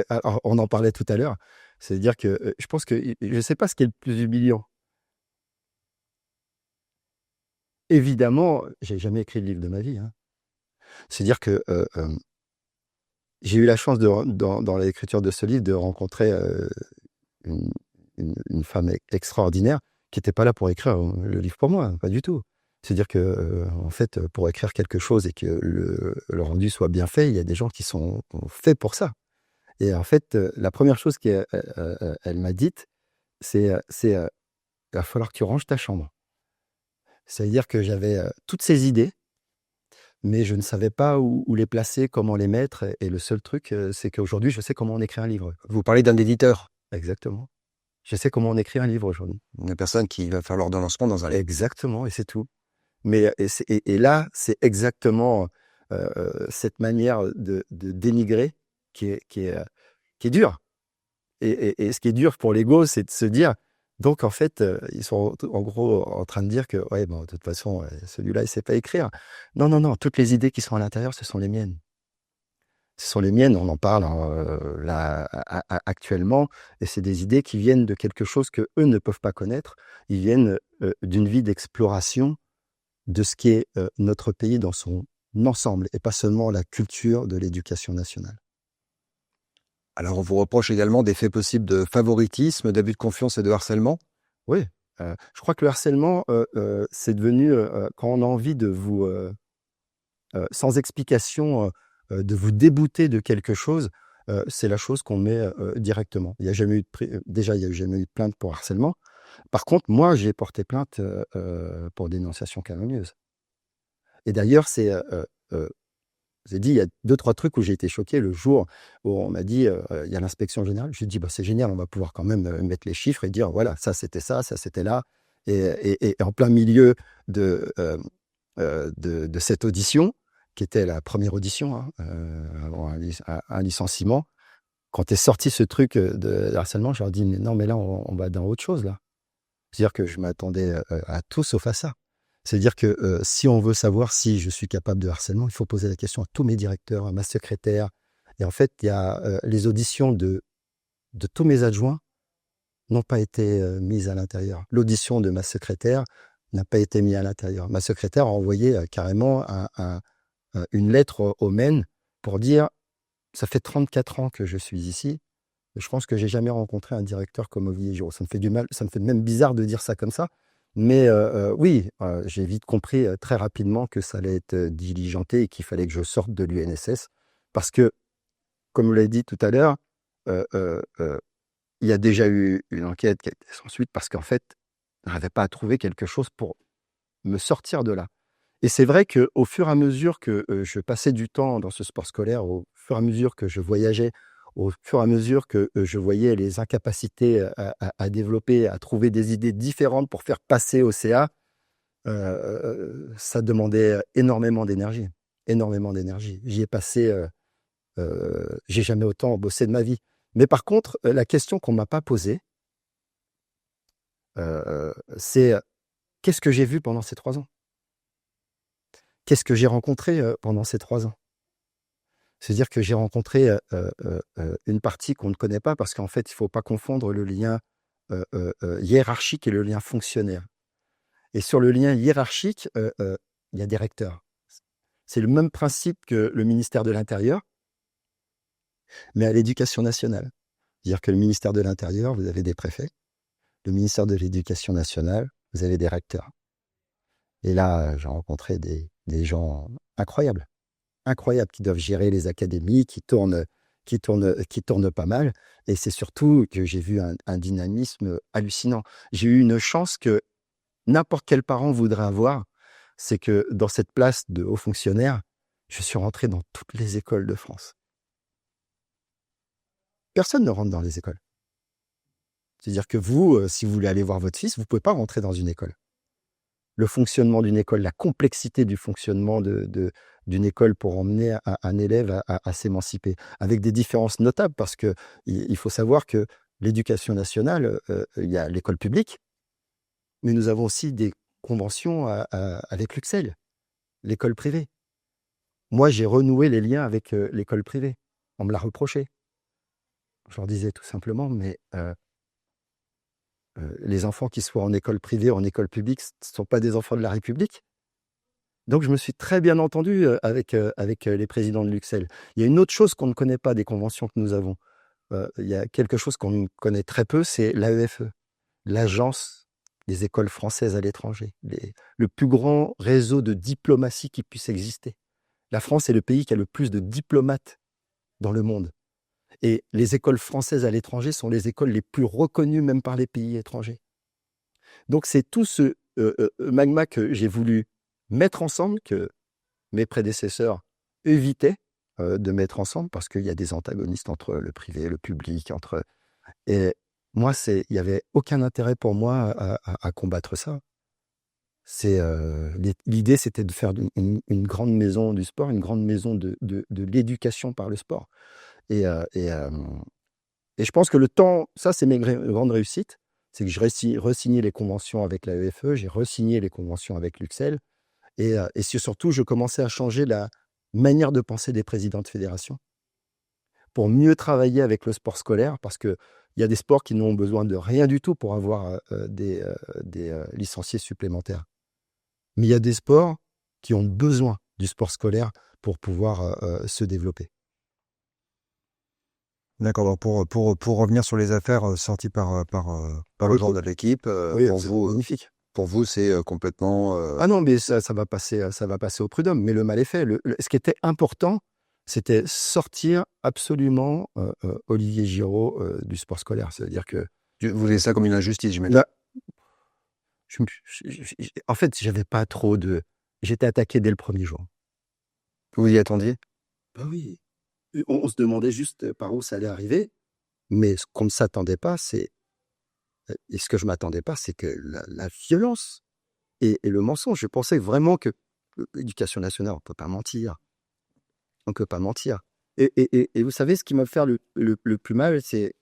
[SPEAKER 2] Alors, on en parlait tout à l'heure. C'est-à-dire que je pense que je ne sais pas ce qui est le plus humiliant. Évidemment, j'ai jamais écrit de livre de ma vie. Hein. C'est-à-dire que j'ai eu la chance dans l'écriture de ce livre de rencontrer une femme extraordinaire qui n'était pas là pour écrire le livre pour moi, pas du tout. C'est-à-dire que, en fait, pour écrire quelque chose et que le rendu soit bien fait, il y a des gens qui sont faits pour ça. Et en fait, la première chose qu'elle m'a dite, c'est il va falloir que tu ranges ta chambre. C'est-à-dire que j'avais toutes ces idées, mais je ne savais pas où les placer, comment les mettre. Et le seul truc, c'est qu'aujourd'hui, je sais comment on écrit un livre.
[SPEAKER 1] Vous parlez d'un éditeur.
[SPEAKER 2] Exactement. Je sais comment on écrit un livre aujourd'hui.
[SPEAKER 1] Une personne qui va faire l'ordonnancement dans un livre.
[SPEAKER 2] Exactement, et c'est tout. Mais et là, c'est exactement cette manière de dénigrer qui est dure. Et ce qui est dur pour l'ego, c'est de se dire, donc en fait, ils sont en gros en train de dire que, ouais, bon, de toute façon, celui-là, il ne sait pas écrire. Non, non, non, toutes les idées qui sont à l'intérieur, ce sont les miennes. Ce sont les miennes, on en parle là actuellement, et c'est des idées qui viennent de quelque chose que eux ne peuvent pas connaître. Ils viennent d'une vie d'exploration de ce qu'est notre pays dans son ensemble, et pas seulement la culture de l'éducation nationale.
[SPEAKER 1] Alors, on vous reproche également des faits possibles de favoritisme, d'abus de confiance et de harcèlement.
[SPEAKER 2] Oui, je crois que le harcèlement, c'est devenu, quand on a envie de vous, sans explication, de vous débouter de quelque chose, c'est la chose qu'on met directement. Il n'y a jamais eu déjà, il n'y a jamais eu de plainte pour harcèlement. Par contre, moi, j'ai porté plainte pour dénonciation calomnieuse. Et d'ailleurs, j'ai dit, il y a 2-3 trucs où j'ai été choqué le jour où on m'a dit, il y a l'inspection générale. J'ai dit, bah, c'est génial, on va pouvoir quand même mettre les chiffres et dire, voilà, ça c'était là. Et en plein milieu de cette audition, qui était la première audition, hein, avant un licenciement, quand est sorti ce truc de harcèlement, je leur dis, non, mais là, on va dans autre chose, là. C'est-à-dire que je m'attendais à tout sauf à ça. C'est-à-dire que si on veut savoir si je suis capable de harcèlement, il faut poser la question à tous mes directeurs, à ma secrétaire. Et en fait, il y a les auditions de tous mes adjoints n'ont pas été mises à l'intérieur. L'audition de ma secrétaire n'a pas été mise à l'intérieur. Ma secrétaire a envoyé carrément une lettre au MEN pour dire « ça fait 34 ans que je suis ici, je pense que j'ai jamais rencontré un directeur comme Olivier Giraud ». Ça me fait du mal, ça me fait même bizarre de dire ça comme ça. Mais oui, j'ai vite compris très rapidement que ça allait être diligenté et qu'il fallait que je sorte de l'UNSS. Parce que, comme vous l'avez dit tout à l'heure, il y a déjà eu une enquête qui a été sans suite parce qu'en fait, je n'arrivais pas à trouver quelque chose pour me sortir de là. Et c'est vrai qu'au fur et à mesure que je passais du temps dans ce sport scolaire, au fur et à mesure que je voyageais, au fur et à mesure que je voyais les incapacités à développer, à trouver des idées différentes pour faire passer au CA, ça demandait énormément d'énergie. Énormément d'énergie. J'y ai passé, j'ai jamais autant bossé de ma vie. Mais par contre, la question qu'on ne m'a pas posée, c'est qu'est-ce que j'ai vu pendant ces 3 ans? Qu'est-ce que j'ai rencontré pendant ces 3 ans? C'est-à-dire que j'ai rencontré une partie qu'on ne connaît pas parce qu'en fait, il ne faut pas confondre le lien hiérarchique et le lien fonctionnaire. Et sur le lien hiérarchique, il y a des recteurs. C'est le même principe que le ministère de l'Intérieur, mais à l'Éducation nationale. C'est-à-dire que le ministère de l'Intérieur, vous avez des préfets. Le ministère de l'Éducation nationale, vous avez des recteurs. Et là, j'ai rencontré des gens incroyables. Incroyables, qui doivent gérer les académies, qui tournent pas mal. Et c'est surtout que j'ai vu un dynamisme hallucinant. J'ai eu une chance que n'importe quel parent voudrait avoir, c'est que dans cette place de haut fonctionnaire, je suis rentré dans toutes les écoles de France. Personne ne rentre dans les écoles. C'est-à-dire que vous, si vous voulez aller voir votre fils, vous ne pouvez pas rentrer dans une école. Le fonctionnement d'une école, la complexité du fonctionnement d'une école pour emmener un élève à s'émanciper, avec des différences notables, parce qu'il faut savoir que l'éducation nationale, il y a l'école publique, mais nous avons aussi des conventions avec l'UXEL, l'école privée. Moi, j'ai renoué les liens avec l'école privée. On me l'a reproché. Je leur disais tout simplement, mais les enfants qui soient en école privée ou en école publique, ce ne sont pas des enfants de la République. Donc, je me suis très bien entendu avec les présidents de l'UXEL. Il y a une autre chose qu'on ne connaît pas des conventions que nous avons. Il y a quelque chose qu'on connaît très peu, c'est l'AEFE, l'Agence des écoles françaises à l'étranger, le plus grand réseau de diplomatie qui puisse exister. La France est le pays qui a le plus de diplomates dans le monde. Et les écoles françaises à l'étranger sont les écoles les plus reconnues même par les pays étrangers. Donc c'est tout ce magma que j'ai voulu mettre ensemble, que mes prédécesseurs évitaient de mettre ensemble, parce qu'il y a des antagonistes entre le privé et le public. Et moi, il n'y avait aucun intérêt pour moi à combattre ça. L'idée, c'était de faire une grande maison du sport, une grande maison de l'éducation par le sport. Et je pense que le temps, ça c'est mes grandes réussites, c'est que j'ai re-signé les conventions avec l'AEFE, j'ai re-signé les conventions avec l'UXEL, et surtout je commençais à changer la manière de penser des présidents de fédération pour mieux travailler avec le sport scolaire, parce qu'il y a des sports qui n'ont besoin de rien du tout pour avoir des licenciés supplémentaires. Mais il y a des sports qui ont besoin du sport scolaire pour pouvoir se développer.
[SPEAKER 1] D'accord, donc pour revenir sur les affaires sorties par le joueur de l'équipe,
[SPEAKER 2] Oui,
[SPEAKER 1] pour
[SPEAKER 2] c'est
[SPEAKER 1] vous,
[SPEAKER 2] magnifique.
[SPEAKER 1] c'est complètement...
[SPEAKER 2] Ah non, mais ça va passer au prud'homme. Mais le mal est fait. Ce qui était important, c'était sortir absolument Olivier Giraud du sport scolaire. C'est-à-dire que
[SPEAKER 1] Vous voyez ça comme une injustice, j'imagine.
[SPEAKER 2] là, en fait, j'avais pas trop de. J'étais attaqué dès le premier jour.
[SPEAKER 1] Vous y attendiez?
[SPEAKER 2] Bah oui. On se demandait juste par où ça allait arriver. Mais ce qu'on ne s'attendait pas, et ce que je m'attendais pas, c'est que la violence et le mensonge. Je pensais vraiment que l'éducation nationale, on ne peut pas mentir. On ne peut pas mentir. Et vous savez, ce qui m'a fait le plus mal, c'est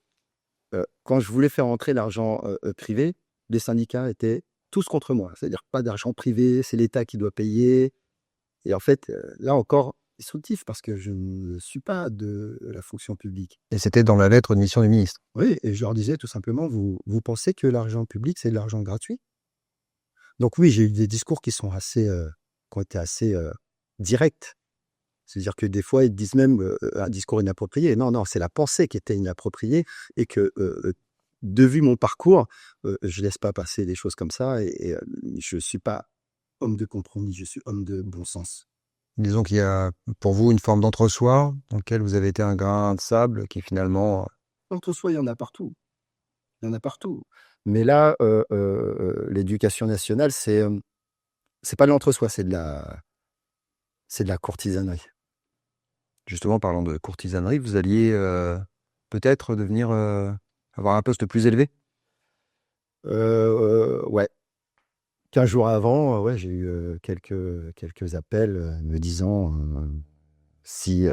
[SPEAKER 2] quand je voulais faire entrer l'argent privé, les syndicats étaient tous contre moi. C'est-à-dire pas d'argent privé, c'est l'État qui doit payer. Et en fait, là encore, instructif parce que je ne suis pas de la fonction publique.
[SPEAKER 1] Et c'était dans la lettre de mission du ministre.
[SPEAKER 2] Oui, et je leur disais tout simplement, vous pensez que l'argent public, c'est de l'argent gratuit? Donc oui, j'ai eu des discours qui ont été assez directs. C'est-à-dire que des fois, ils disent même un discours inapproprié. Non, non, c'est la pensée qui était inappropriée et que, de vu mon parcours, je laisse pas passer des choses comme ça et je suis pas homme de compromis, je suis homme de bon sens.
[SPEAKER 1] Disons qu'il y a pour vous une forme d'entre-soi dans lequel vous avez été un grain de sable qui finalement.
[SPEAKER 2] Entre soi, il y en a partout. Il y en a partout. Mais là, l'éducation nationale, c'est pas de l'entre-soi, c'est de la courtisanerie.
[SPEAKER 1] Justement, parlant de courtisanerie, vous alliez peut-être devenir avoir un poste plus élevé?
[SPEAKER 2] Ouais. 15 jours avant, ouais, j'ai eu quelques appels me disant si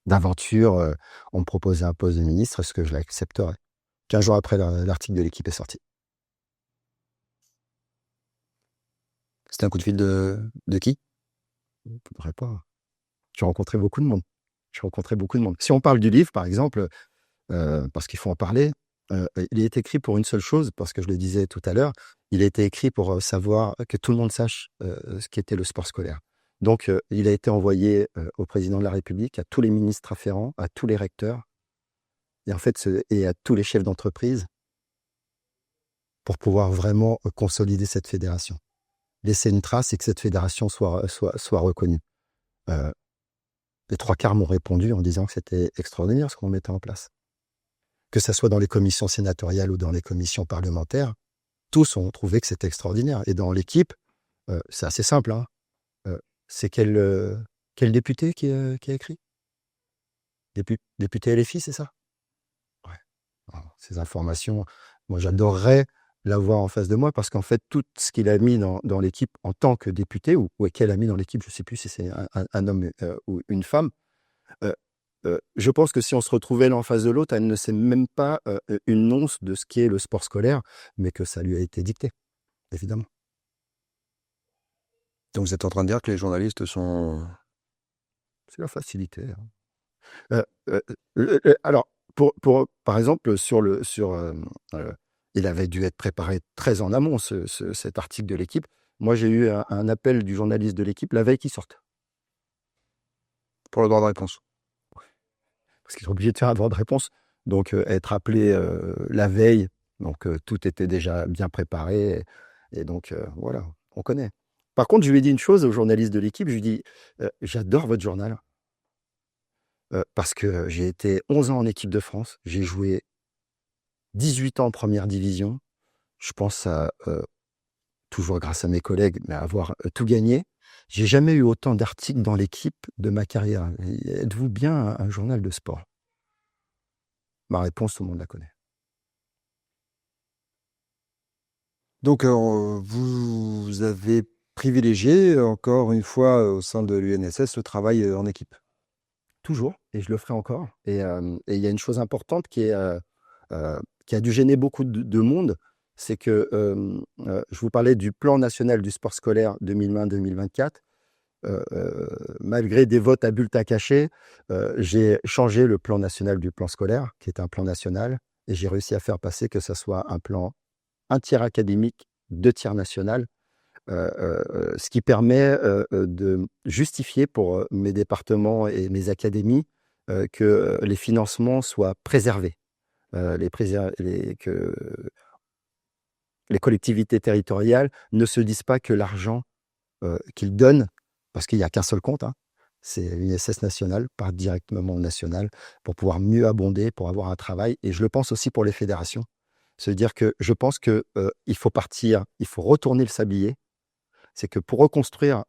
[SPEAKER 2] d'aventure on me proposait un poste de ministre, est-ce que je l'accepterais? 15 jours après, l'article de l'équipe est sorti.
[SPEAKER 1] C'était un coup de fil de qui?
[SPEAKER 2] Je ne voudrais pas. J'ai rencontré beaucoup de monde. J'ai rencontré beaucoup de monde. Si on parle du livre, par exemple, parce qu'il faut en parler, il est écrit pour une seule chose, parce que je le disais tout à l'heure, il a été écrit pour savoir que tout le monde sache ce qu'était le sport scolaire. Donc, il a été envoyé au président de la République, à tous les ministres afférents, à tous les recteurs, et en fait, et à tous les chefs d'entreprise, pour pouvoir vraiment consolider cette fédération. Laisser une trace et que cette fédération soit reconnue. Les 3/4 m'ont répondu en disant que c'était extraordinaire ce qu'on mettait en place. Que ça soit dans les commissions sénatoriales ou dans les commissions parlementaires, tous ont trouvé que c'était extraordinaire. Et dans l'équipe, c'est assez simple, hein. C'est quel député qui a écrit? Député LFI, c'est ça? Ouais. Alors, ces informations, moi j'adorerais l'avoir en face de moi parce qu'en fait, tout ce qu'il a mis dans l'équipe en tant que député, ou qu'elle a mis dans l'équipe, je ne sais plus si c'est un homme ou une femme, je pense que si on se retrouvait l'un en face de l'autre, elle ne sait même pas une once de ce qu'est le sport scolaire, mais que ça lui a été dicté, évidemment.
[SPEAKER 1] Donc vous êtes en train de dire que les journalistes sont.
[SPEAKER 2] C'est la facilité, hein. Alors, par exemple, il avait dû être préparé très en amont, cet article de l'équipe. Moi, j'ai eu un appel du journaliste de l'équipe la veille qu'il sorte.
[SPEAKER 1] Pour le droit de réponse.
[SPEAKER 2] Parce qu'ils sont obligés de faire un droit de réponse. Donc, être appelé la veille, donc tout était déjà bien préparé. Et donc, voilà, on connaît. Par contre, je lui ai dit une chose au journaliste de l'équipe, je lui ai dit j'adore votre journal. Parce que j'ai été 11 ans en équipe de France, j'ai joué 18 ans en première division. Je pense à, toujours grâce à mes collègues, mais à avoir tout gagné. J'ai jamais eu autant d'articles dans l'équipe de ma carrière. Êtes-vous bien un journal de sport? Ma réponse, tout le monde la connaît.
[SPEAKER 1] Donc vous avez privilégié encore une fois au sein de l'UNSS le travail en équipe.
[SPEAKER 2] Toujours, et je le ferai encore. Et il y a une chose importante qui a dû gêner beaucoup de monde, c'est que je vous parlais du plan national du sport scolaire 2020-2024. Malgré des votes à bulletins cachés, j'ai changé le plan national du plan scolaire, qui est un plan national, et j'ai réussi à faire passer que ça soit un plan 1 tiers académique, 2 tiers national. Ce qui permet de justifier pour mes départements et mes académies que les financements soient préservés, que les collectivités territoriales ne se disent pas que l'argent qu'ils donnent, parce qu'il n'y a qu'un seul compte, hein, c'est l'UNSS nationale, part directement au national, pour pouvoir mieux abonder, pour avoir un travail. Et je le pense aussi pour les fédérations. Se dire que je pense qu'il faut partir, il faut retourner le sablier. C'est que pour reconstruire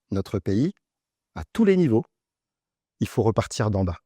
[SPEAKER 2] notre pays, à tous les niveaux, il faut repartir d'en bas.